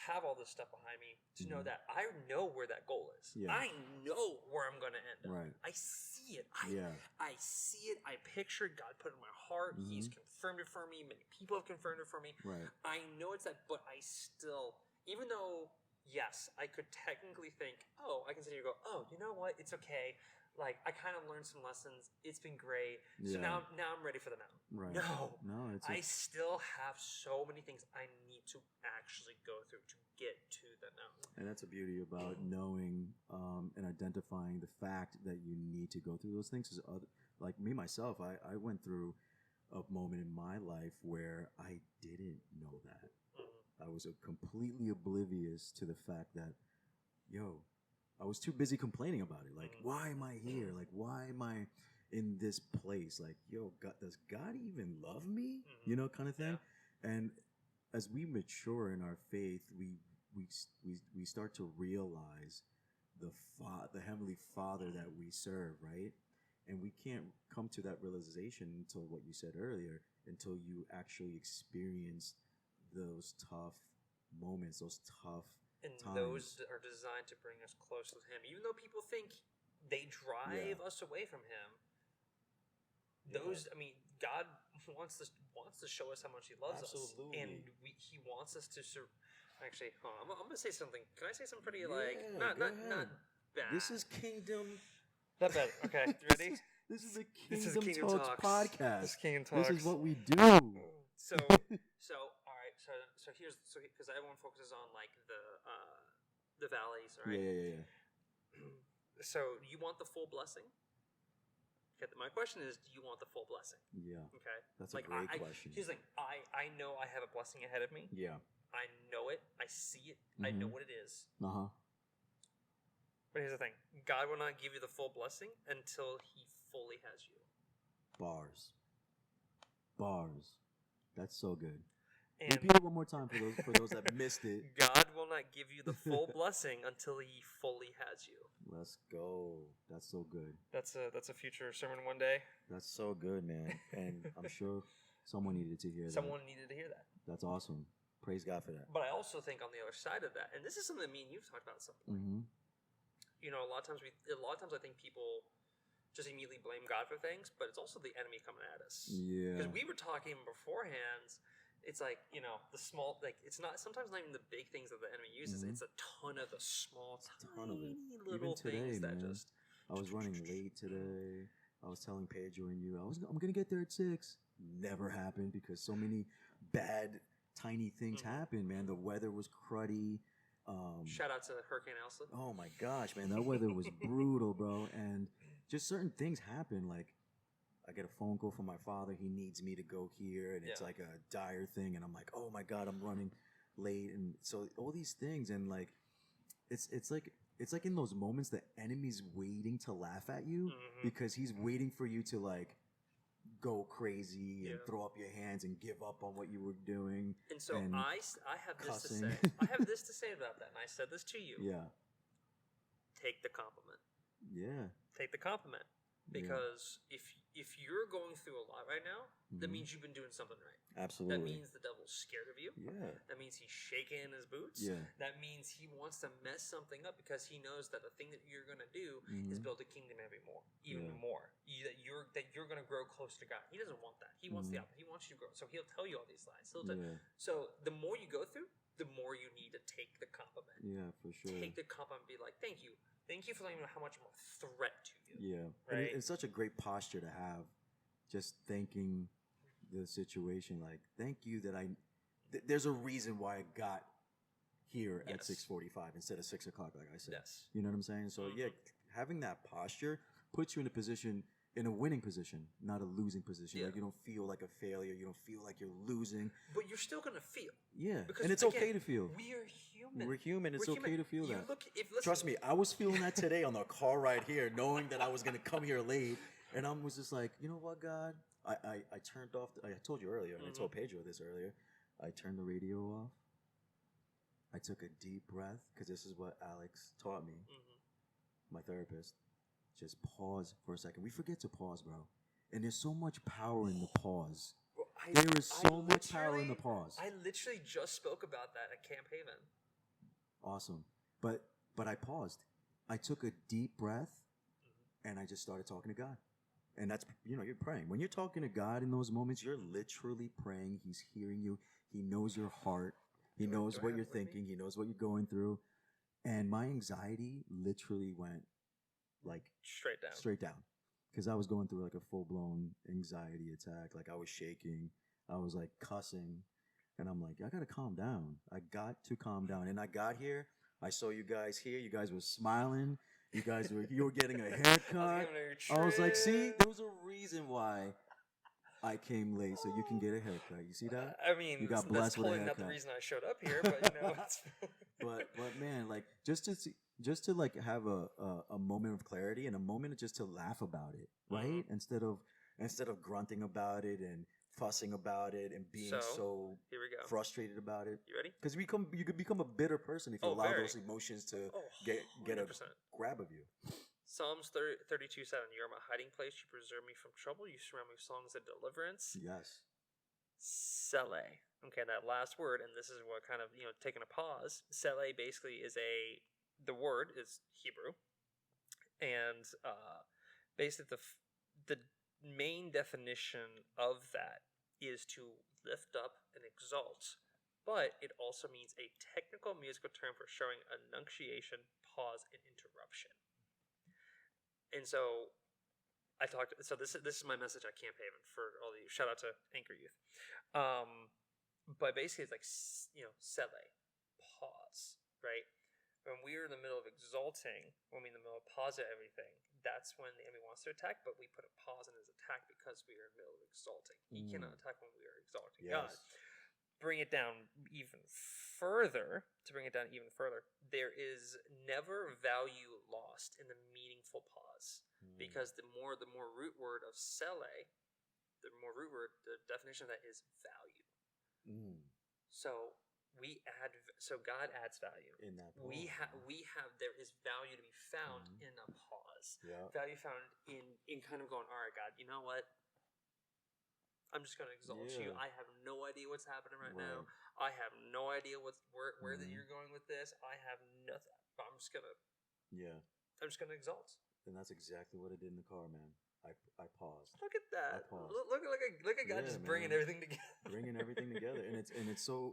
have all this stuff behind me to know that I know where that goal is. Yeah. I know where I'm going to end up. Right. I see it. Yeah. I see it. I picture it. God put it in my heart. He's confirmed it for me. Many people have confirmed it for me. Right. I know it's that, but I still, even though, yes, I could technically think, oh, I can sit here and go, oh, you know what? It's okay. Like, I kind of learned some lessons. It's been great. So now I'm ready for the mountain. Right. No. It's I still have so many things I need to actually go through to get to the mountain. And that's the beauty about knowing and identifying the fact that you need to go through those things. Is like me, myself, I went through a moment in my life where I didn't know that. I was completely oblivious to the fact that, I was too busy complaining about it. Like, why am I here? Like, why am I in this place? Like, God, does God even love me? Kind of thing. Yeah. And as we mature in our faith, we start to realize the Heavenly Father that we serve, right? And we can't come to that realization until what you said earlier, until you actually experience those tough moments, those tough and times. Those are designed to bring us close to Him. Even though people think they drive us away from Him, those, I mean, God wants to show us how much He loves us. And He wants us to actually, I'm going to say something. Can I say something pretty, not bad? This is Kingdom. Not bad. Okay, you ready? This is the Kingdomtalks podcast. This is Kingdomtalks. This is what we do. So all right. So here's because everyone focuses on like the valleys, right? Yeah. So you want the full blessing? Okay. My question is, do you want the full blessing? Yeah. Okay. That's a great question. Here's the thing. I know I have a blessing ahead of me. Yeah. I know it. I see it. I know what it is. But here's the thing. God will not give you the full blessing until He fully has you. Bars. That's so good. And repeat it one more time for those that missed it. God will not give you the full blessing until He fully has you. Let's go. That's so good. That's a future sermon one day. That's so good, man. And I'm sure someone needed to hear that. Someone needed to hear that. That's awesome. Praise God for that. But I also think on the other side of that, and this is something that me and you've talked about at some point. A lot of times I think people just immediately blame God for things, but it's also the enemy coming at us. Yeah. Because we were talking beforehand, it's like, the small, like, it's not, sometimes not even the big things that the enemy uses, it's a ton of the small, tiny little things that just... I was running late today. I was telling Pedro and you, I'm going to get there at 6. Never happened because so many bad, tiny things happened, man. The weather was cruddy. Shout out to Hurricane Elsa. Oh my gosh, man, that weather was brutal, bro. And just certain things happen. Like, I get a phone call from my father. He needs me to go here, and it's like a dire thing. And I'm like, oh my God, I'm running late. And so all these things, and like, it's like in those moments the enemy's waiting to laugh at you because he's waiting for you to like go crazy and throw up your hands and give up on what you were doing. And so I have cussing. this to say. I have this to say about that, and I said this to you. Yeah. Take the compliment. Yeah. Take the compliment. Because if you're going through a lot right now, that means you've been doing something right. Absolutely. That means the devil's scared of you. Yeah. That means he's shaking in his boots. Yeah. That means he wants to mess something up because he knows that the thing that you're going to do is build a kingdom even more. That you're going to grow close to God. He doesn't want that. He wants the opposite. He wants you to grow. So he'll tell you all these lies. So the more you go through, the more you need to take the compliment. Yeah, for sure. Take the compliment and be like, thank you. Thank you for letting me know how much I'm a threat to you. Yeah. Right? And it's such a great posture to have, just thanking the situation. Like, thank you that there's a reason why I got here at 6:45 instead of 6 o'clock, like I said. Yes. You know what I'm saying? So, having that posture puts you in a winning position, not a losing position. Like, you don't feel like a failure. You don't feel like you're losing. But you're still going to feel. Yeah. Because, and it's okay to feel. We are human. We're human. It's okay to feel that. Listen, trust me, I was feeling that today on the car ride here, knowing that I was going to come here late. And I was just like, you know what, God? I turned off. I told you earlier, and I told Pedro this earlier. I turned the radio off. I took a deep breath, because this is what Alex taught me, my therapist. Just pause for a second. We forget to pause, bro. And there's so much power in the pause. There is so much power in the pause. I literally just spoke about that at Camp Haven. Awesome. But I paused. I took a deep breath and I just started talking to God. And that's, you're praying. When you're talking to God in those moments, you're literally praying. He's hearing you. He knows your heart. He knows what you're thinking. He knows what you're going through. And my anxiety literally went like straight down. Because I was going through like a full-blown anxiety attack. Like I was shaking. I was like cussing. And I'm like, I got to calm down. I got to calm down. And I got here. I saw you guys here. You guys were smiling. You were getting a haircut. I was like, see, there was a reason why I came late so you can get a haircut. You see that? I mean, you got blessed with a haircut. That's not the reason I showed up here, but it's but man, like just to like have a moment of clarity and a moment just to laugh about it, right? Instead of grunting about it and fussing about it and being so here we go. Frustrated about it. You ready? Because you could become a bitter person if you allow those emotions to get a grab of you. Psalms 32:7. You are my hiding place. You preserve me from trouble. You surround me with songs of deliverance. Yes. Sele. Okay, that last word, and this is what kind of, taking a pause. Sele basically is the word is Hebrew. And basically the main definition of that is to lift up and exalt. But it also means a technical musical term for showing enunciation, pause, and interruption. And so this is my message at Camp Haven for all of you. Shout out to Anchor Youth. But basically it's like, sele, pause, right? When we're in the middle of exalting, when we're in the middle of pause at everything, that's when the enemy wants to attack, but we put a pause in his attack because we are in the middle of exalting. He cannot attack when we are exalting God. Bring it down even further, there is never value lost in the meaningful pause. Because the more root word of sele, the definition of that is value. So God adds value. In that pause. There is value to be found in a pause. Yeah. Value found in kind of going, all right, God, you know what? I'm just going to exalt you. I have no idea what's happening right now. I have no idea where that you're going with this. I have nothing. I'm just going to exalt. And that's exactly what I did in the car, man. I paused. Look at that. Look at God just bringing everything together. Bringing everything together. And it's so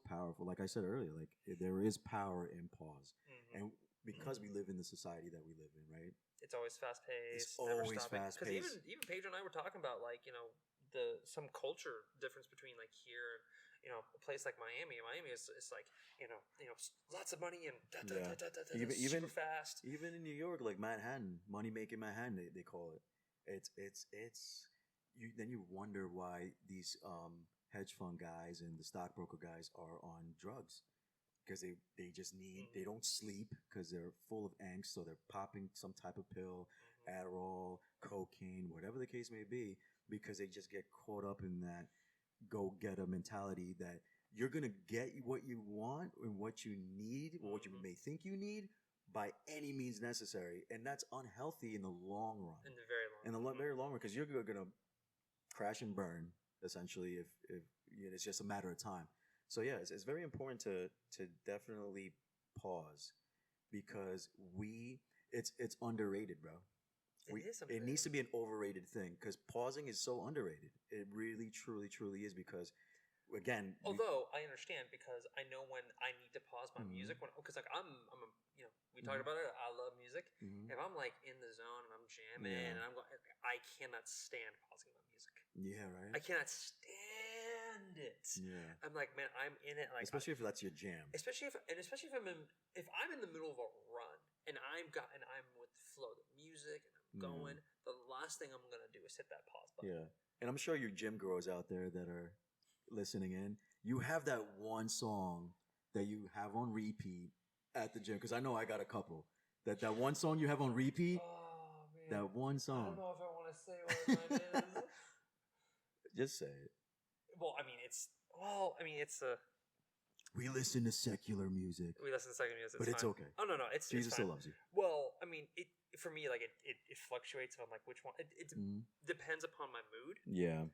powerful. Like I said earlier, like there is power in pause. And because we live in the society that we live in, right? It's always fast paced. It's always fast paced. Because even Pedro and I were talking about some culture difference between like here and a place like Miami. Miami is like lots of money and super fast. Even in New York, like Manhattan, money making Manhattan, they call it. It's then you wonder why these hedge fund guys and the stockbroker guys are on drugs because they just need they don't sleep because they're full of angst, so they're popping some type of pill, Adderall, cocaine, whatever the case may be, because they just get caught up in that go-getter mentality that you're going to get what you want and what you need or what you may think you need by any means necessary. And that's unhealthy in the long run. In the very long run, because you're going to crash and burn, essentially, if it's just a matter of time. So yeah, it's very important to definitely pause because it's underrated, bro. It needs to be an overrated thing because pausing is so underrated. It really, truly, truly is because, again. Although I understand because I know when I need to pause my music because like we talked about it. I love music. If I'm like in the zone and I'm jamming and I'm going, I cannot stand pausing my music. Yeah, right. I cannot stand it. Yeah. I'm like, man, I'm in it. Like, especially if that's your jam. Especially if I'm in the middle of a run and I'm with the flow of the music and I'm going, the last thing I'm gonna do is hit that pause button. Yeah, and I'm sure you gym girls out there that are listening in, you have that one song that you have on repeat at the gym because I know I got a couple. That one song you have on repeat. Oh man, that one song. I don't know if I want to say what mine is. Just say it. It's a. We listen to secular music. But it's okay. Oh no, Jesus still loves you. Well, for me, like it fluctuates. If I'm like, which one? It depends upon my mood. Yeah.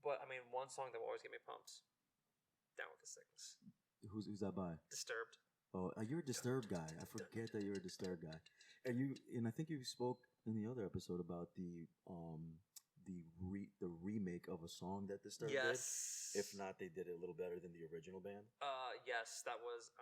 But one song that will always get me pumped. Down with the Sickness. Who's that by? Disturbed. Oh, you're a Disturbed guy. I forget that you're a Disturbed guy. And I think you spoke in the other episode about the remake of a song that Disturbed did. Yes. If not, they did it a little better than the original band. Yes, that was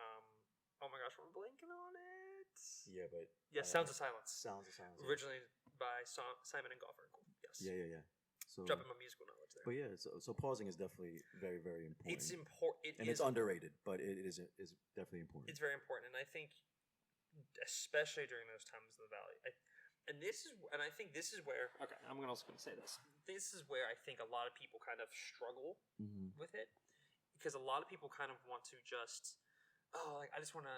oh my gosh, we're blanking on it. Yeah, but Sounds of Silence. Sounds of Silence. Originally by Simon and Garfunkel. Yes. Yeah. So dropping my musical knowledge there. But yeah, so pausing is definitely very, very important. It's important. It's underrated, but it is definitely important. It's very important, and I think, especially during those times in the valley, I think this is where. Okay, I'm also going to say this. This is where I think a lot of people kind of struggle with it, because a lot of people kind of want to just, I just want to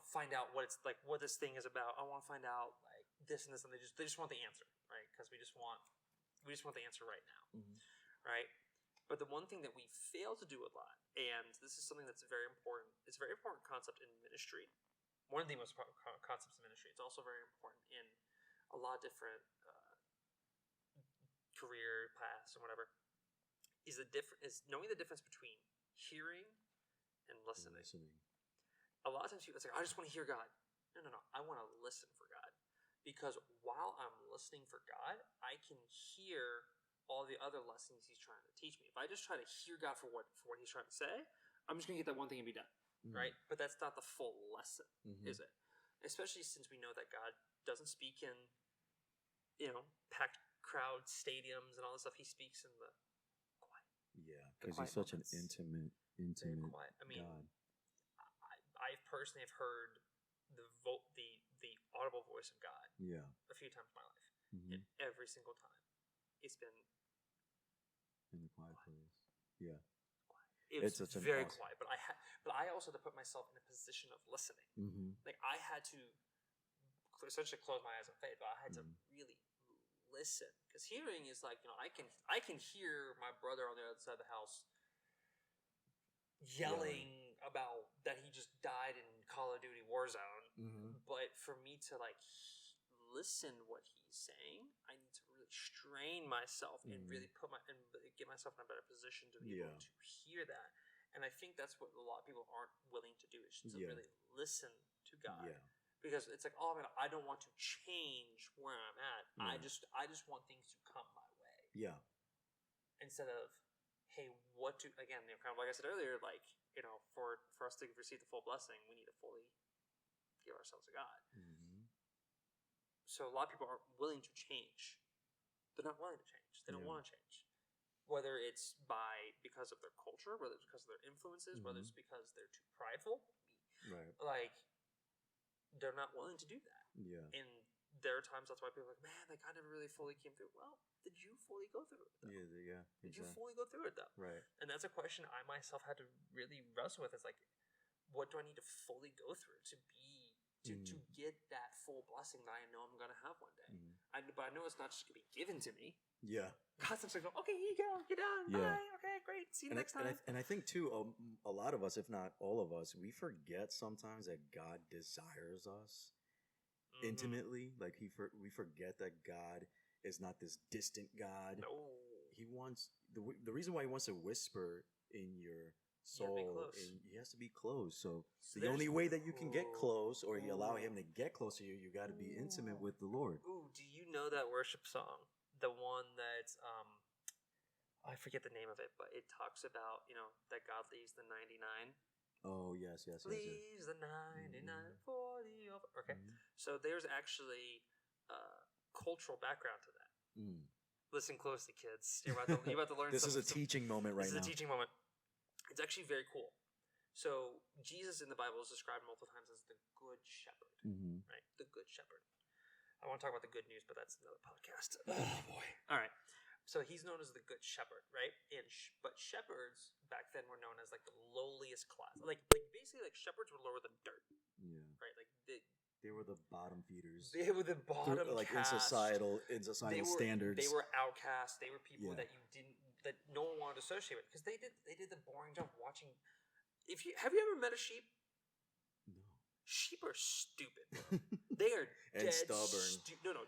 find out what it's like, what this thing is about. I want to find out like this and this, and they just want the answer, right? Because we just want the answer right now, right? But the one thing that we fail to do a lot, and this is something that's very important, it's a very important concept in ministry. One of the most important concepts in ministry. It's also very important in a lot of different career paths and whatever. Is knowing the difference between hearing and listening. A lot of times people say, "I just want to hear God." No. I want to listen for God. Because while I'm listening for God, I can hear all the other lessons He's trying to teach me. If I just try to hear God for what He's trying to say, I'm just going to get that one thing and be done, right? But that's not the full lesson, is it? Especially since we know that God doesn't speak in, packed crowd stadiums and all this stuff. He speaks in the quiet. Yeah, because He's such an intimate quiet. I mean, God. I personally have heard the audible voice of God a few times in my life, and every single time it's been in the quiet place. Yeah, it's very quiet. But I also had to put myself in a position of listening. Like I had to essentially close my eyes in faith, but I had to really listen, because hearing is like, I can hear my brother on the other side of the house yelling about that he just died in Call of Duty Warzone, but for me to listen what he's saying, I need to really strain myself and really get myself in a better position to be able to hear that. And I think that's what a lot of people aren't willing to do, is to really listen to God. Because it's like, I don't want to change where I'm at. I just want things to come my way. Instead of, hey, again, kind of like I said earlier, for us to receive the full blessing, we need to fully give ourselves to God. So a lot of people aren't willing to change. They're not willing to change. They don't want to change. Whether it's because of their culture, whether it's because of their influences, whether it's because they're too prideful, right? They're not willing to do that. And there are times that's why people are like, man, I never really fully came through. Well, did you fully go through it though? Did you fully go through it though? Right. And that's a question I myself had to really wrestle with. It's like, what do I need to fully go through to get that full blessing that I know I'm gonna have one day? But I know it's not just gonna be given to me. God's not like, okay, here you go, you're done. Bye. Okay, great. See you next time. And I think too, a lot of us, if not all of us, we forget sometimes that God desires us intimately. Like we forget that God is not this distant God. No. He wants the reason why He wants to whisper in your soul, he has to be close. So the only way that you can get close, or you allow Him to get close to you, you got to be intimate with the Lord. Ooh, do you know that worship song? The one that's I forget the name of it, but it talks about that God leaves the 99. Oh yes. Leaves the 99 for the over. Okay, so there's actually cultural background to that. Listen closely, kids. You're about to learn. This is a teaching moment right now. This is a teaching moment. It's actually very cool. So Jesus in the Bible is described multiple times as the Good Shepherd, right? The Good Shepherd. I want to talk about the good news, but that's another podcast. Oh boy! All right. So He's known as the Good Shepherd, right? But shepherds back then were known as like the lowliest class, like basically like shepherds were lower than dirt, right? Like they were the bottom feeders. They were the bottom, like cast. in societal standards. They were outcasts. They were people that no one wanted to associate with, because they did the boring job watching. Have you ever met a sheep? No. Sheep are stupid. They are and dead stubborn.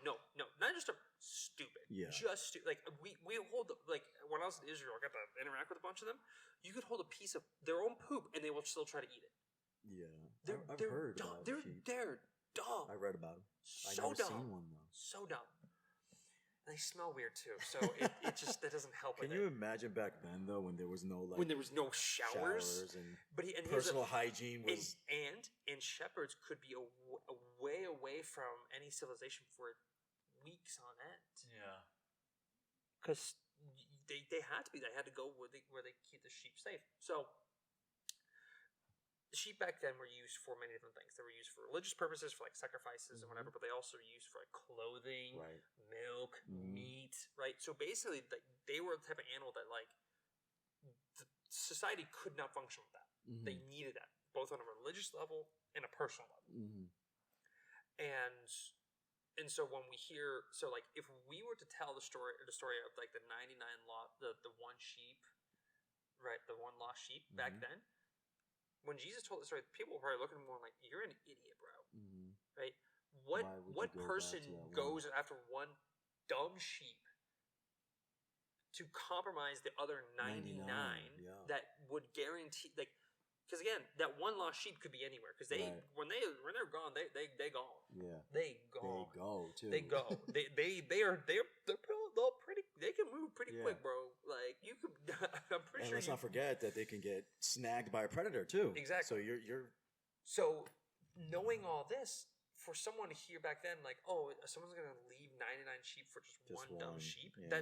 No, not just stupid. Just stupid. Like we hold when I was in Israel, I got to interact with a bunch of them. You could hold a piece of their own poop, and they will still try to eat it. Yeah, They're I've they're heard dumb. about They're sheep. they're dumb. I read about them. I So never dumb. seen one though. So dumb. And they smell weird too. So it just that doesn't help. Can with you it. imagine back then though, when there was no like When there was no showers, and but and here's personal hygiene was and shepherds could be a way away from any civilization for weeks on end. Yeah. Because they had to be. They had to go where they keep the sheep safe. So the sheep back then were used for many different things. They were used for religious purposes, for like sacrifices and whatever. But they also were used for like clothing, right. milk, meat. Right. So basically, they were the type of animal that like the society could not function with that. They needed that both on a religious level and a personal level. And so when we hear, so like if we were to tell the story of like the 99 the one sheep, right, the one lost sheep back then, when Jesus told the story, people were probably looking at him going like, "You're an idiot, bro." Right? What person goes after one dumb sheep to compromise the other 99 that would guarantee like? Because again, that one lost sheep could be anywhere. Because when they're gone, they gone. Yeah, they gone. They go too. They go. they're pretty. They can move pretty quick, bro. Like you could. I'm pretty sure. Let's not forget that they can get snagged by a predator too. Exactly. So you're. So knowing all this, for someone to hear back then, like, oh, someone's gonna leave 99 sheep for just one dumb sheep. Yeah.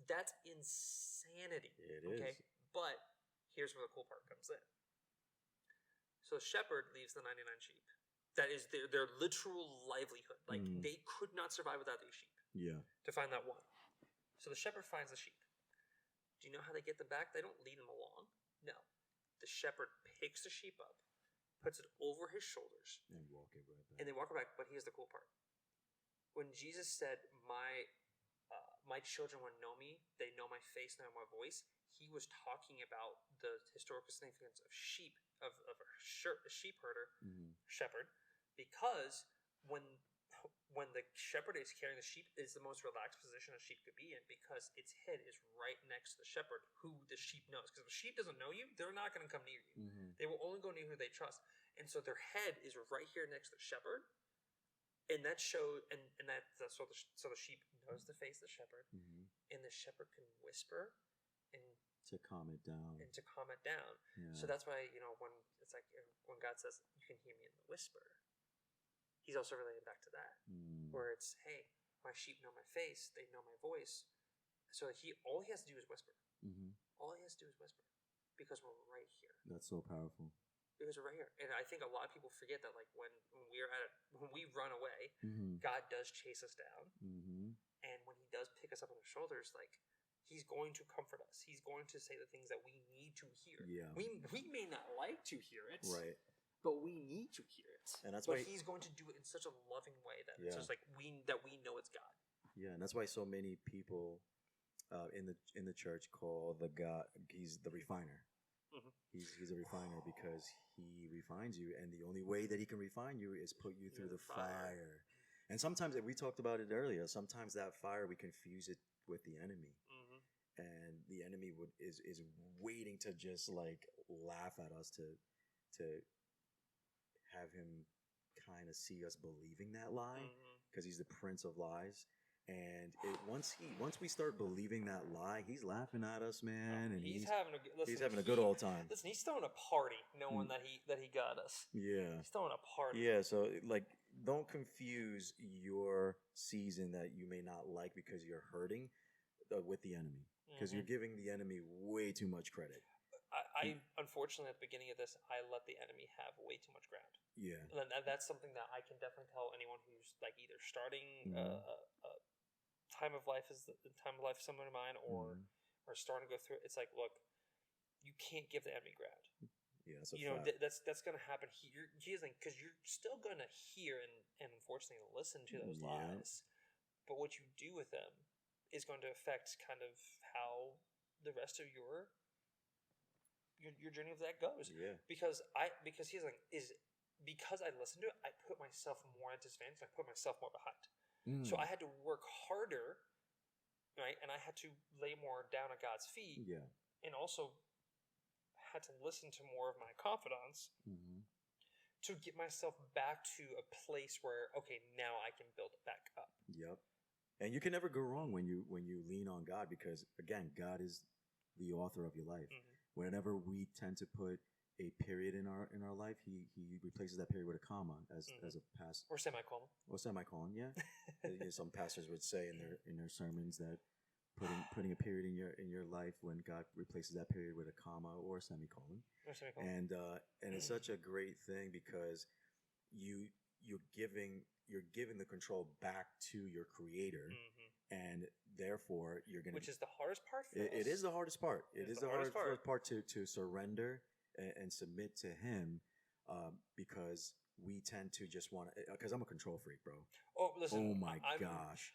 That's insanity. It is. But here's where the cool part comes in. So the shepherd leaves the 99 sheep. That is their literal livelihood. Like they could not survive without these sheep. Yeah. To find that one. So the shepherd finds the sheep. Do you know how they get them back? They don't lead them along. No. The shepherd picks the sheep up, puts it over his shoulders, and walk it right back. And they walk it back. But here's the cool part. When Jesus said, my children will know me, they know my face, know my voice, he was talking about the historical significance of sheep, of a sheep herder, shepherd, because when the shepherd is carrying the sheep, it's the most relaxed position a sheep could be in because its head is right next to the shepherd, who the sheep knows. Because if the sheep doesn't know you, they're not going to come near you. They will only go near who they trust. And so their head is right here next to the shepherd. And that shows, so the sheep knows the face of the shepherd, and the shepherd can whisper and to calm it down. Yeah. So that's why when it's like when God says you can hear me in the whisper, he's also relating back to that, where it's hey, my sheep know my face, they know my voice, so all he has to do is whisper. All he has to do is whisper, because we're right here. That's so powerful. Because we're right here, and I think a lot of people forget that, like when we run away, God does chase us down, and when He does pick us up on the shoulders, like He's going to comfort us. He's going to say the things that we need to hear. Yeah, we may not like to hear it, right? But we need to hear it, and that's why He's going to do it in such a loving way that it's just like we know it's God. Yeah, and that's why so many people in the church call the God. He's the refiner. He's a refiner because he refines you, and the only way that he can refine you is put you through the fire. And sometimes, we talked about it earlier, sometimes that fire, we confuse it with the enemy. And the enemy is waiting to just like laugh at us to have him kind of see us believing that lie, because he's the prince of lies. And once we start believing that lie, he's laughing at us, man, and he's having a good old time. Listen, he's throwing a party, knowing that he got us. Yeah, he's throwing a party. Yeah, so like, don't confuse your season that you may not like because you're hurting with the enemy, because you're giving the enemy way too much credit. I unfortunately, at the beginning of this, I let the enemy have way too much ground. Yeah, and that's something that I can definitely tell anyone who's like either starting a time of life similar to mine, or starting to go through it. It's like, look, you can't give the enemy ground. Yeah, that's that's going to happen here, because you're still going to hear and unfortunately listen to those lies. But what you do with them is going to affect kind of how the rest of your journey of that goes. Yeah, because he's like because I listened to it, I put myself more at disadvantage. I put myself more behind. So I had to work harder, right? And I had to lay more down at God's feet. Yeah. And also had to listen to more of my confidants to get myself back to a place where, okay, now I can build it back up. Yep. And you can never go wrong when you lean on God, because again, God is the author of your life. Whenever we tend to put a period in our life, he replaces that period with a comma as a past or semicolon. Yeah. Some pastors would say in their sermons that putting a period in your life when God replaces that period with a comma or a semicolon. And it's such a great thing, because you're giving the control back to your creator, and therefore you're gonna, which is the hardest part for us. It is the hardest part. It is the hardest part to surrender and submit to him, because we tend to just want to, because I'm a control freak, bro. Oh, listen. Oh my gosh.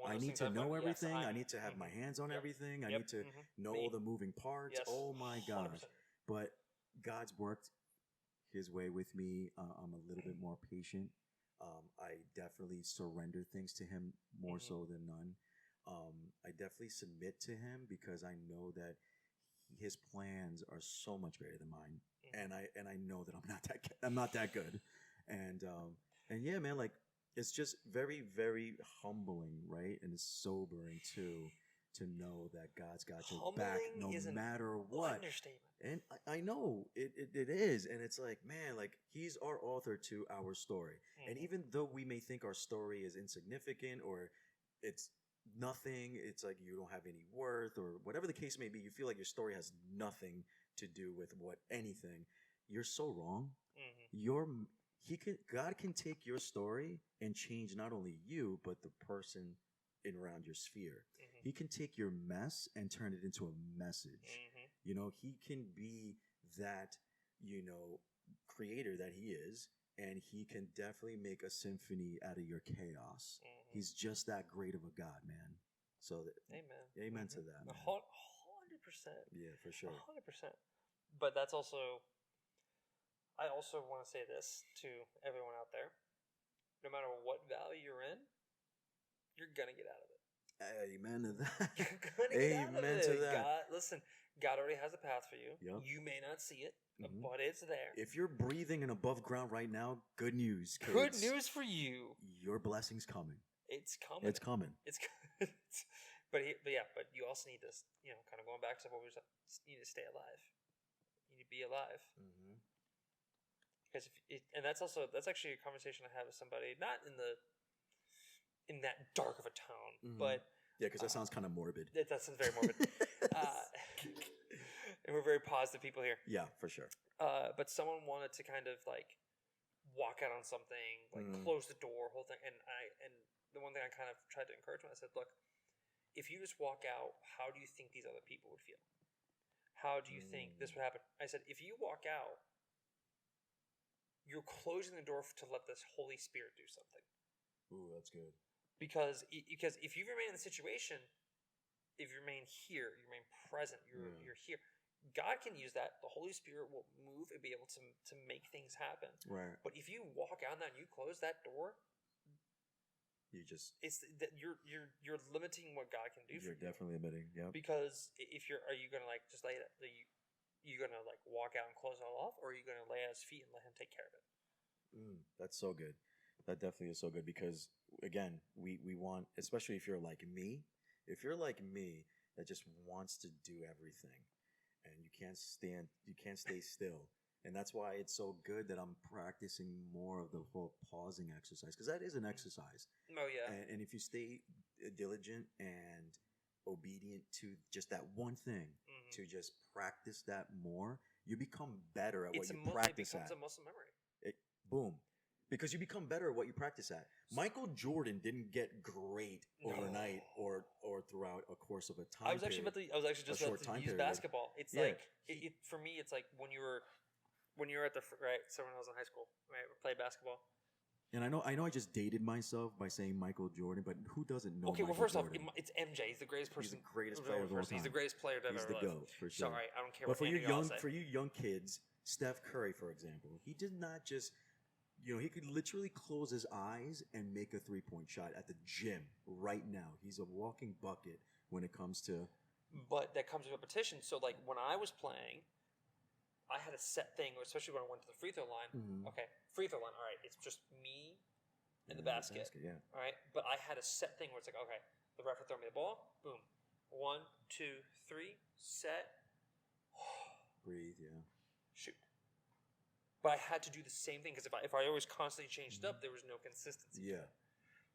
I need to know everything. I need to have my hands on everything. I need to know all the moving parts. Yes, oh my gosh. 100%. But God's worked his way with me. I'm a little bit more patient. I definitely surrender things to him more so than none. I definitely submit to him, because I know that his plans are so much better than mine. And I know that I'm not that good. And yeah, man, like, it's just very, very humbling, right? And it's sobering too, to know that God's got your back no matter what. Understatement. And I know it is. And it's like, man, like, he's our author to our story. And even though we may think our story is insignificant, or it's nothing, it's like you don't have any worth, or whatever the case may be, you feel like your story has nothing to do with anything, you're so wrong. God can take your story and change not only you, but the person around your sphere. He can take your mess and turn it into a message. You know, he can be that, creator that he is, and he can definitely make a symphony out of your chaos. He's just that great of a God, man. So, amen to that, man. 100%. Yeah, for sure. 100%. But that's also, I also want to say this to everyone out there. No matter what valley you're in, you're going to get out of it. Amen to that. You're going to get out of it. To that. God already has a path for you. Yep. You may not see it, but it's there. If you're breathing and above ground right now, good news, kids. Good news for you. Your blessing's coming. It's coming. It's coming. But you also need to, kind of going back to what we were saying, you need to stay alive. You need to be alive. Because that's actually a conversation I had with somebody, not in that dark of a tone, but yeah, because that sounds kind of morbid. That sounds very morbid. And we're very positive people here. Yeah, for sure. But someone wanted to kind of like walk out on something, like close the door, whole thing, and the one thing I kind of tried to encourage them, I said, look, if you just walk out, how do you think these other people would feel? How do you think this would happen? I said, if you walk out, you're closing the door to let this Holy Spirit do something. Ooh, that's good. Because if you remain in the situation, if you remain here, you remain present, you're here, God can use that. The Holy Spirit will move and be able to make things happen. Right. But if you walk out and you close that door, you're limiting what God can do for you. You're definitely limiting, yeah. Because are you gonna like just lay it? You gonna like walk out and close it all off, or are you gonna lay at his feet and let him take care of it? That's so good. That definitely is so good, because again, we want, especially if you're like me, that just wants to do everything, and you can't stay still. And that's why it's so good that I'm practicing more of the whole pausing exercise, because that is an exercise. Oh yeah. And if you stay diligent and obedient to just that one thing, to just practice that more, you become better at what you practice at. It becomes a muscle memory. Boom. Because you become better at what you practice at. Michael Jordan didn't get great overnight or throughout a course of a time. I was actually just about to use basketball. It's like for me, it's like when you were at the right. So when I was in high school, right, we played basketball. And I know I just dated myself by saying Michael Jordan, but who doesn't know? Okay, Michael well, first Jordan? off, it's MJ. He's the greatest person. He's the greatest player of all time. He's the greatest player to ever live. He's the GOAT, for sure. Sorry, I don't care. But what for you young kids, Steph Curry, for example, he did not just, he could literally close his eyes and make a 3-point shot at the gym right now. He's a walking bucket when it comes to. But that comes with repetition. So, like when I was playing, I had a set thing, especially when I went to the free throw line. Mhm. Okay, free throw line. All right, it's just me and the basket. Yeah. All right, but I had a set thing where it's like, okay, the ref would throw me the ball. Boom, 1, 2, 3, set, Breathe. Yeah. shoot. But I had to do the same thing because if I always constantly changed up, there was no consistency. Yeah.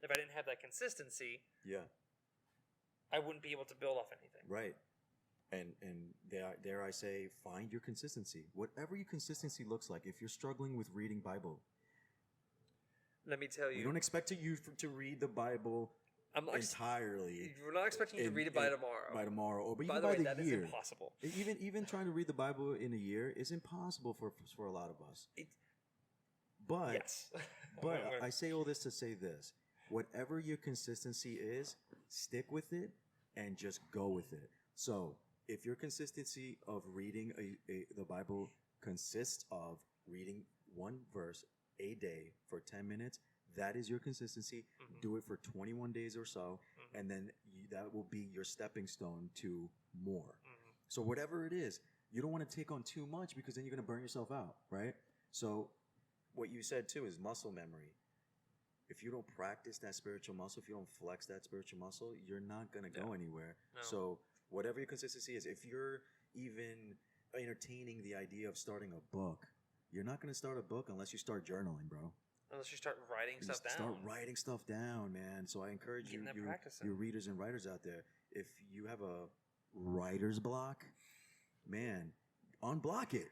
If I didn't have that consistency, Yeah. I wouldn't be able to build off anything. Right. And dare I say, find your consistency. Whatever your consistency looks like. If you're struggling with reading Bible, Let me tell you, we don't expect you to read the Bible I'm not entirely. We're not expecting you to read it by tomorrow. By tomorrow, or even By the way, that is year. impossible. Even trying to read the Bible in a year is impossible for a lot of us. But Yes. but I say all this to say this: whatever your consistency is, stick with it and just go with it. So if your consistency of reading the Bible consists of reading one verse a day for 10 minutes, that is your consistency. Mhm. Do it for 21 days or so, Mhm. and then that will be your stepping stone to more. Mhm. So whatever it is, you don't want to take on too much because then you're going to burn yourself out, right? So what you said too is muscle memory. If you don't practice that spiritual muscle, if you don't flex that spiritual muscle, you're not going to go anywhere. No. So whatever your consistency is, if you're even entertaining the idea of starting a book, you're not going to start a book unless you start journaling, bro. Unless you start writing stuff down. Start writing stuff down, man. So I encourage you, your readers and writers out there, if you have a writer's block, man, unblock it.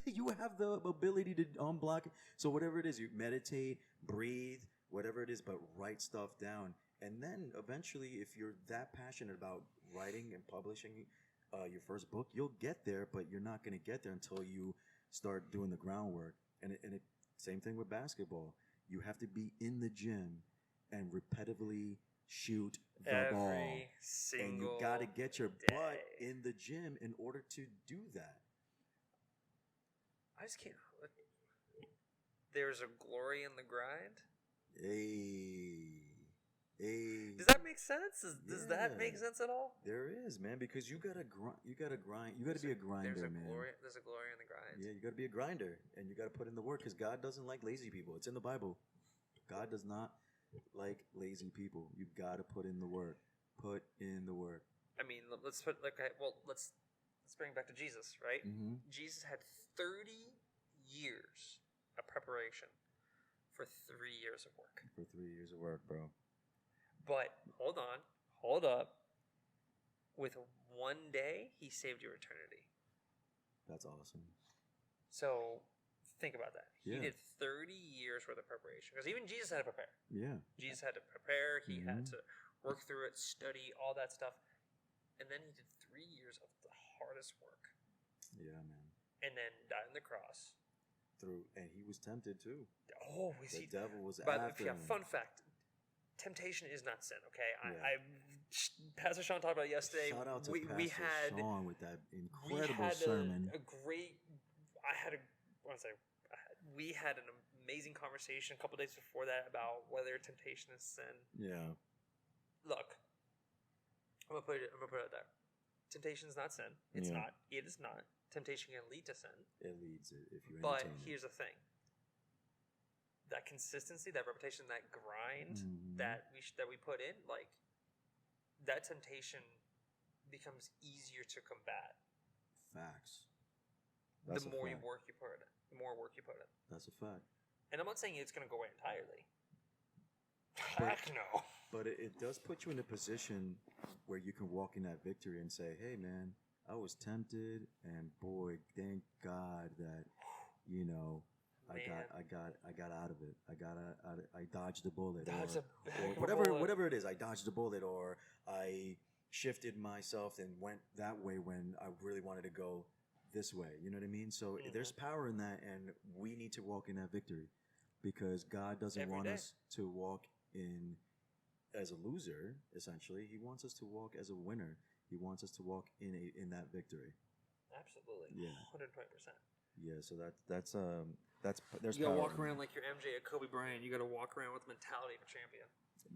You have the ability to unblock it. So whatever it is, you meditate, breathe, whatever it is, but write stuff down. And then eventually, if you're that passionate about writing and publishing your first book, you'll get there, but you're not going to get there until you start doing the groundwork. And same thing with basketball. You have to be in the gym and repetitively shoot the ball. And you got to get your butt in the gym in order to do that. I just can't. There's a glory in the grind. Hey. Does that make sense? Does that make sense at all? There is, man, because you gotta grind. You gotta grind. You gotta be a grinder, man. There's a glory in the grind. Yeah, you gotta be a grinder, and you gotta put in the work. Because God doesn't like lazy people. It's in the Bible. God does not like lazy people. You gotta put in the work. Put in the work. I mean, let's bring it back to Jesus, right? Mm-hmm. Jesus had 30 years of preparation for 3 years of work. For 3 years of work, bro. But hold up. With one day, he saved your eternity. That's awesome. So think about that. Yeah. He did 30 years worth of preparation. Because even Jesus had to prepare. Yeah. Jesus had to prepare. He had to work through it, study, all that stuff. And then he did 3 years of the hardest work. Yeah, man. And then died on the cross. And he was tempted too. Oh, the devil was after him. Fun fact. Temptation is not sin, okay? Yeah. Pastor Sean talked about it yesterday. Shout out to Pastor Sean with that incredible sermon. We had an amazing conversation a couple days before that about whether temptation is sin. Yeah. Look, I'm gonna put it out there. Temptation is not sin. It's not. It is not. Temptation can lead to sin. It leads if you. But here's the thing. That consistency, that repetition, that grind that we put in, like that temptation becomes easier to combat. Facts. The more work you put in. That's a fact. And I'm not saying it's going to go away entirely. Heck no. But it does put you in a position where you can walk in that victory and say, "Hey, man, I was tempted, and boy, thank God that I got out of it. I dodged a bullet. Whatever it is. I dodged a bullet, or I shifted myself and went that way when I really wanted to go this way. You know what I mean? So there's power in that, and we need to walk in that victory because God doesn't want us to walk in as a loser. Essentially, He wants us to walk as a winner. He wants us to walk in that victory. Absolutely. Yeah. 120%. Yeah. So there's you gotta power walk around like you're MJ or Kobe Bryant. You gotta walk around with the mentality of a champion.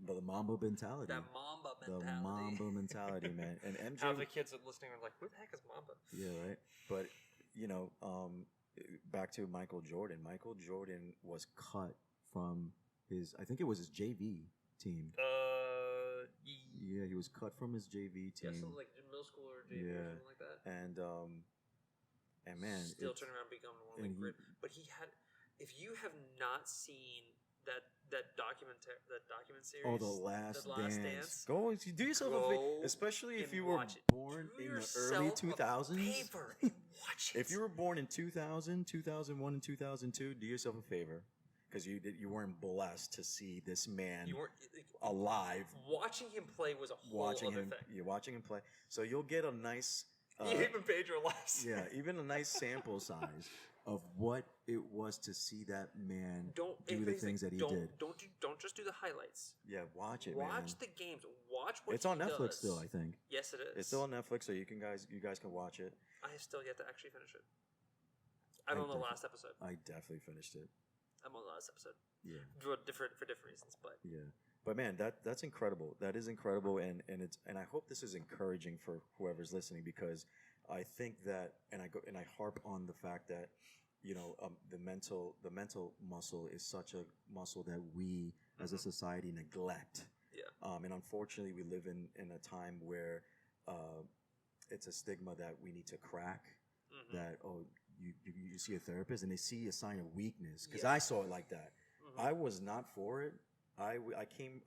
But the Mamba mentality. That Mamba mentality. The Mamba mentality, man. And MJ. Half the kids are listening are like, "Who the heck is Mamba?" Yeah, right. But back to Michael Jordan. Michael Jordan was cut from I think it was his JV team. Yeah, he was cut from his JV team. Yeah, something like middle school or JV or something like that. And man, still turning around and becoming one of the great. But he had, if you have not seen that document series, The Last Dance. Go do yourself a favor, especially if you were born in the early 2000s. Paper and watch it. If you were born in 2000, 2001, and 2002, do yourself a favor. Because you weren't blessed to see this man alive. Watching him play was a whole other thing. You're watching him play. So you'll get a nice... even Pedro laughs. Yeah, even a nice sample size of what it was to see that man do the things that he did. Don't just do the highlights. Yeah, watch it, Watch the games. Watch what it's on Netflix still, I think. Yes, it is. It's still on Netflix, so you guys can watch it. I have still yet to actually finish it. I'm on the last episode. I definitely finished it. I'm on the last episode. Yeah. For different reasons, but yeah. But man, that's incredible. That is incredible, and I hope this is encouraging for whoever's listening, because I think that, and I harp on the fact that, the mental muscle is such a muscle that we as a society neglect. Yeah. And unfortunately, we live in a time where it's a stigma that we need to crack. Mm-hmm. That you see a therapist and they see a sign of weakness, because I saw it like that. Mm-hmm. I was not for it. I came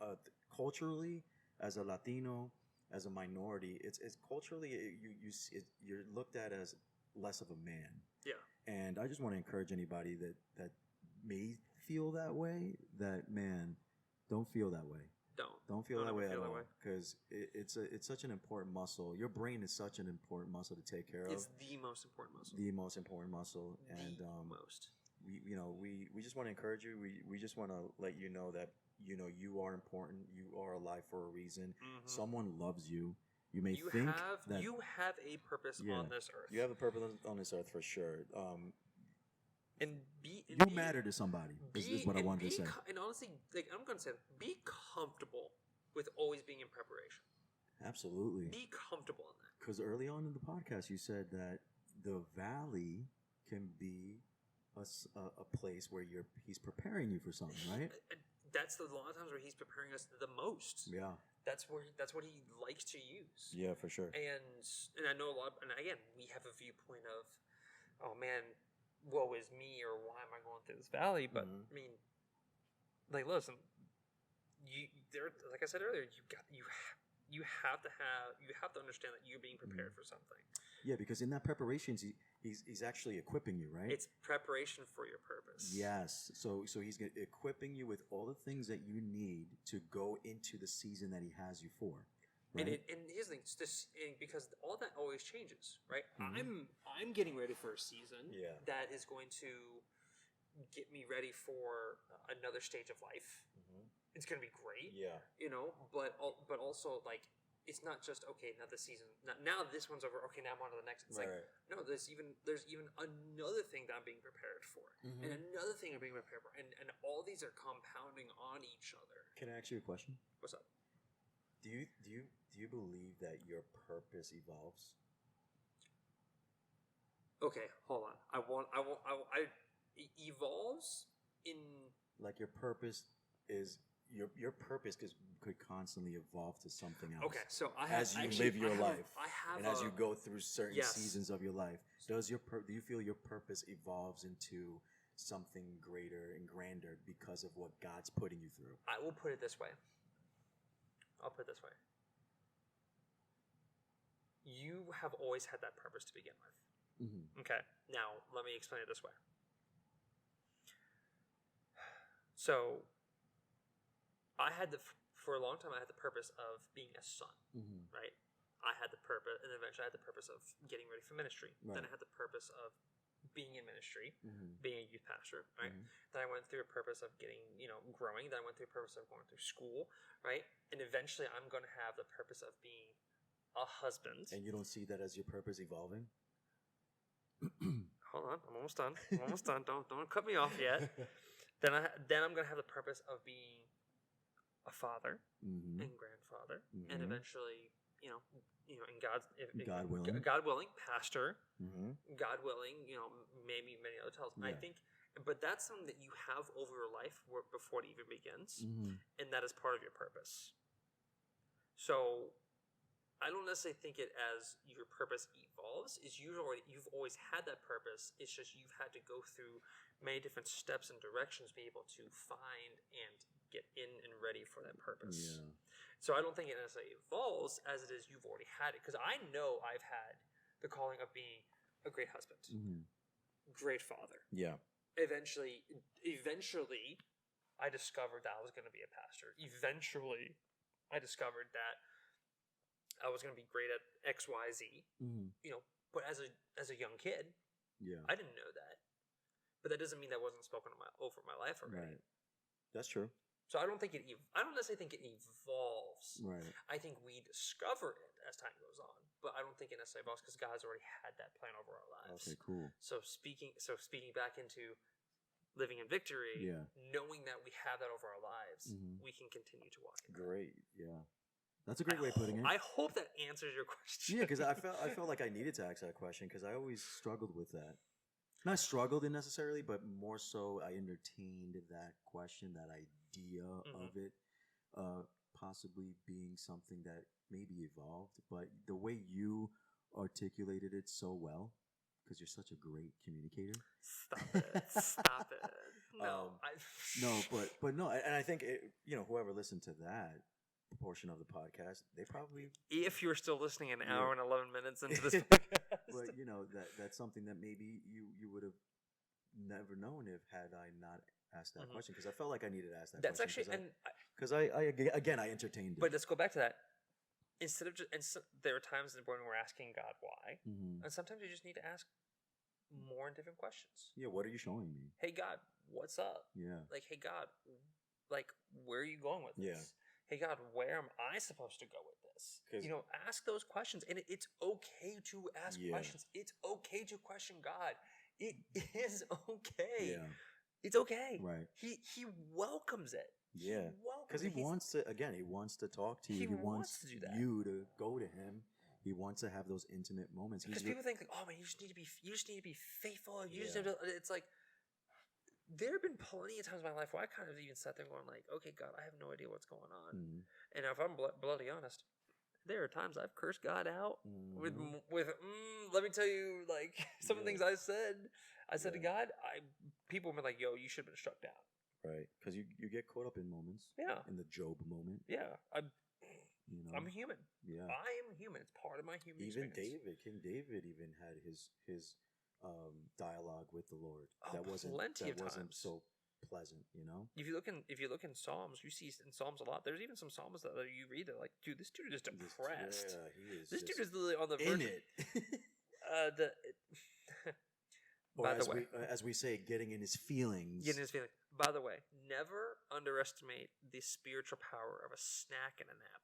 culturally as a Latino, as a minority. It's culturally you're looked at as less of a man. Yeah. And I just want to encourage anybody that may feel that way. That, man, don't feel that way. Don't feel that way at all, because it's such an important muscle. Your brain is such an important muscle to take care of. It's the most important muscle. The most important muscle, and most. We just want to encourage you. We just want to let you know that you are important. You are alive for a reason. Mm-hmm. Someone loves you. You may think that you have a purpose on this earth. You have a purpose on this earth for sure. You matter to somebody. Is what I wanted to say. And honestly, I'm going to say, be comfortable with always being in preparation. Absolutely. Be comfortable in that. Because early on in the podcast, you said that the valley can be a place where he's preparing you for something, right? That's a lot of times where he's preparing us the most. Yeah. That's what he likes to use. Yeah, for sure. And I know a lot. And again, we have a viewpoint of, oh man, woe is me, or why am I going through this valley? But I mean, listen, like I said earlier, you have to understand that you're being prepared for something. Yeah, because in that preparation, he's actually equipping you, right? It's preparation for your purpose. Yes. So he's equipping you with all the things that you need to go into the season that he has you for. Right? And here's the thing, because all that always changes, right? Mm-hmm. I'm getting ready for a season that is going to get me ready for another stage of life. Mm-hmm. It's going to be great, but also it's not just okay. Now this season, now this one's over. Okay, now I'm on to the next. It's no, there's even another thing that I'm being prepared for, and another thing I'm being prepared for, and all these are compounding on each other. Can I ask you a question? What's up? Do you believe that your purpose evolves? Okay, hold on. Evolves in your purpose is your purpose could constantly evolve to something else. Okay, so as you live your life, as you go through certain seasons of your life, do you feel your purpose evolves into something greater and grander because of what God's putting you through? I will put it this way. You have always had that purpose to begin with. Mm-hmm. Okay. Now, let me explain it this way. So, for a long time, I had the purpose of being a son, right? I had the purpose, and eventually I had the purpose of getting ready for ministry. Right. Then I had the purpose of being in ministry, being a youth pastor, right? Then I went through a purpose of getting, growing. Then I went through a purpose of going through school, right? And eventually I'm going to have the purpose of being a husband. And you don't see that as your purpose evolving? Hold on, I'm almost done. Don't cut me off yet. Then I'm going to have the purpose of being a father and grandfather, and eventually, in God's God willing. God willing, pastor, Mm-hmm. God willing, maybe many other titles. I Yeah. think, but that's something that you have over your life before it even begins, Mm-hmm. and that is part of your purpose. So, I don't necessarily think it as your purpose evolves. You've always had that purpose. It's just you've had to go through many different steps and directions to be able to find and get in and ready for that purpose. Yeah. So I don't think it necessarily evolves as it is you've already had it. Because I know I've had the calling of being a great husband, Mm-hmm. great father. Yeah. Eventually, I discovered that I was going to be a pastor. Eventually, I discovered that I was going to be great at X, Y, Z. Mm-hmm. But as a young kid, Yeah. I didn't know that. But that doesn't mean that wasn't spoken over my life already. Right. That's true. So I don't necessarily think it evolves. Right. I think we discover it as time goes on, but I don't think it necessarily evolves because God's already had that plan over our lives. Okay. Cool. So speaking back into living in victory, Yeah. knowing that we have that over our lives, Mhm. we can continue to walk in that. Great. Yeah. That's a great way of putting it. I hope that answers your question. Yeah, because I felt like I needed to ask that question because I always struggled with that. Not struggled in necessarily, but more so I entertained that question, that idea Mhm. of it possibly being something that maybe evolved. But the way you articulated it so well, because you're such a great communicator. Stop it! Stop it! No, No, but no, and I think whoever listened to that portion of the podcast, they probably. If you're still listening an Yeah. hour and 11 minutes into this podcast, But that's something that maybe you would have never known if had I not asked that Mhm. question, because I felt like I needed to ask that that's question. actually Because I entertained it. But let's go back to that. Instead of there are times when we're asking God why, Mhm. and sometimes you just need to ask more and different questions. Yeah, what are you showing me? Hey God, what's up? Yeah. Like, hey God, like where are you going with this? Yeah. Hey God, where am I supposed to go with this? 'Cause- Ask those questions, and it's okay to ask Yeah. questions. It's okay to question God. It is okay. Yeah. It's okay. Right. He welcomes it. Yeah. Because he wants to talk to you. He He wants wants to do that. you to go to him. He wants to have those intimate moments. Because people think, like, oh man, you just need to be faithful. You just Yeah. need to, it's like there have been plenty of times in my life where I kind of even sat there going like, okay, God, I have no idea what's going on. Mhm. And if I'm bloody honest, there are times I've cursed God out with Mhm. let me tell you, like some of the Yeah. things I said to Yeah. God, people have been like, yo, you should have been struck down. Right. Because you get caught up in moments. Yeah. In the Job moment. Yeah. I'm human. Yeah. I am human. It's part of my human Even experience. King David even had his dialogue with the Lord. Oh, that wasn't plenty of wasn't times. so pleasant, If you look in Psalms, you see in Psalms a lot. There's even some Psalms that you read that like, dude, this dude is just depressed. Yeah, he is. This just dude is literally on the in verge. it. Or By the way, as we say, getting in his feelings. getting his feeling. By the way, never underestimate the spiritual power of a snack and a nap.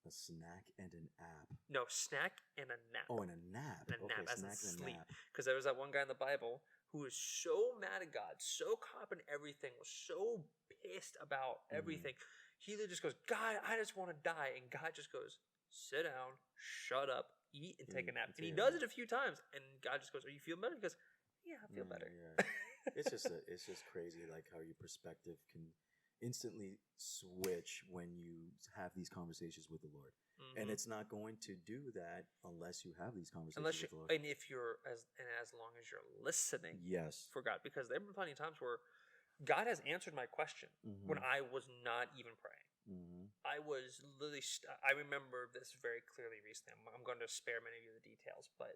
A snack and an app. No, snack and a nap. Oh, and a nap. And a Okay, nap, as in snack and a sleep. nap. Because there was that one guy in the Bible who was so mad at God, so caught up in everything, was so pissed about everything. He literally just goes, God, I just want to die. And God just goes, sit down, shut up, eat, and take a nap. And he does it a few times. And God just goes, are you feeling better? He goes, yeah, I feel better. Yeah. it's just crazy, like how your perspective can instantly switch when you have these conversations with the Lord. And it's not going to do that unless you have these conversations with the Lord. And if you're as long as you're listening, Yes, for God, because there have been plenty of times where God has answered my question when I was not even praying. I was literally. I remember this very clearly recently. I'm going to spare many of you the details, but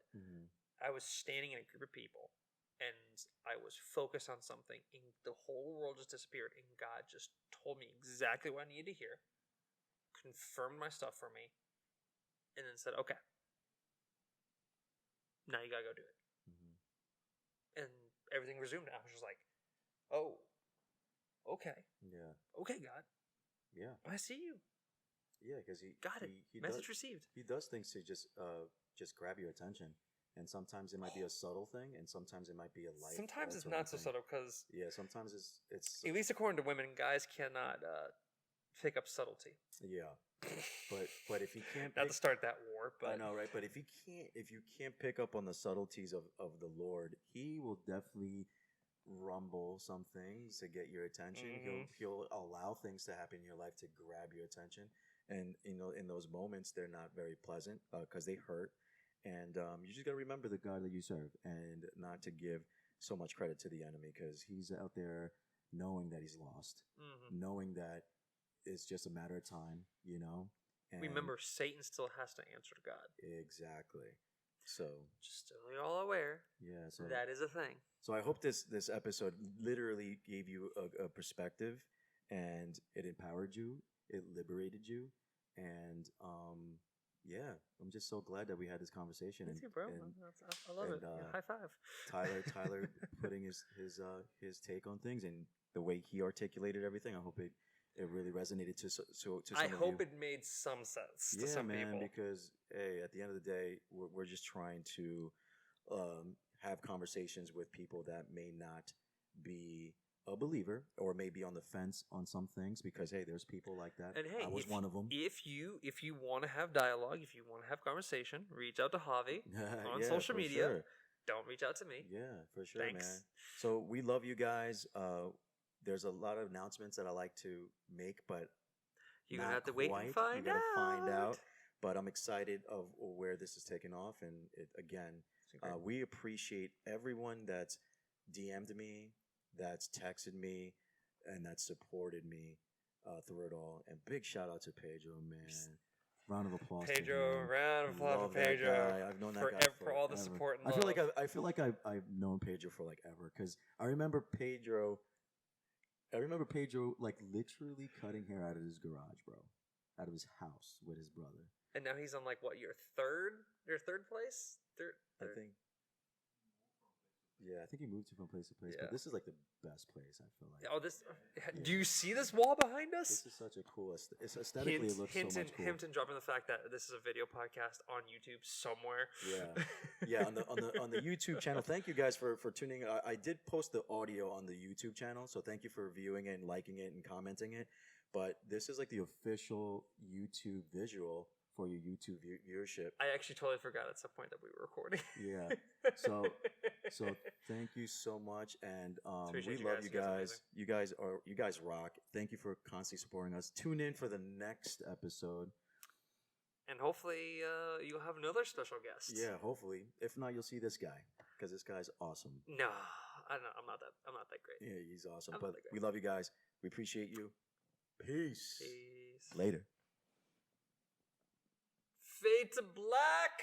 I was standing in a group of people, and I was focused on something, and the whole world just disappeared, and God just told me exactly what I needed to hear, confirmed my stuff for me, and then said, okay, now you gotta go do it. And everything resumed. I was just like, oh, okay. Yeah. Okay, God. Yeah. I see you. Yeah, because he Got it. He Message does, received. He does things to just grab your attention, and sometimes it might be a subtle thing, and sometimes it might be a life. Sometimes it's not so subtle because Yeah, sometimes it's at least according to women, guys cannot pick up subtlety. Yeah, but if he can't, Not to start that war, but I know, right? But if you can't pick up on the subtleties of the Lord, He will definitely rumble some things to get your attention. He'll allow things to happen in your life to grab your attention, and in those moments they're not very pleasant because they hurt. And you just got to remember the God that you serve, and not to give so much credit to the enemy, because he's out there knowing that he's lost, knowing that it's just a matter of time, And remember, Satan still has to answer to God. Exactly. So just so you're all aware, yeah. So that is a thing. So I hope this episode literally gave you a perspective, and it empowered you, it liberated you, and yeah, I'm just so glad that we had this conversation. Me too, bro. I love it. Yeah, high five. Tyler putting his take on things and the way he articulated everything. I hope it really resonated to some I of hope you. it made some sense to Yeah, some man, people. because hey, at the end of the day, we're just trying to have conversations with people that may not be a believer or may be on the fence on some things, because hey, there's people like that. And hey, I was one of them. If you want to have dialogue, if you want to have conversation, reach out to Javi on social media. Sure. Don't reach out to me. Yeah, for sure, Thanks. man. So we love you guys. There's a lot of announcements that I like to make, but you're gonna have to wait and find out. Find out. But I'm excited of where this is taking off, and we appreciate everyone that's DM'd me, that's texted me, and that supported me through it all. And big shout out to Pedro, man. Round of applause. Pedro, round of applause for Pedro. I've known that guy for all the support and love. love. I feel like I've known Pedro for like ever, because I remember Pedro like literally cutting hair out of his garage, bro, out of his house with his brother. And now he's on like what, your third place? Third. I think. Yeah, I think he moved from place to place, but this is like the best place, I feel like. Oh, do you see this wall behind us? This is such a cool, it's aesthetically it looks so much cool. Hinton dropping the fact that this is a video podcast on YouTube somewhere. Yeah, on the YouTube channel. Thank you guys for tuning in. I did post the audio on the YouTube channel, so thank you for viewing it and liking it and commenting it. But this is like the official YouTube visual for your YouTube viewership. I actually totally forgot at some point that we were recording. Yeah. So thank you so much, and we love you guys. You guys rock. Thank you for constantly supporting us. Tune in for the next episode, and hopefully you'll have another special guest. Yeah, hopefully. If not, you'll see this guy, because this guy's awesome. No, I'm not that great. Yeah, he's awesome. But we love you guys. We appreciate you. Peace. Later. Fade to black.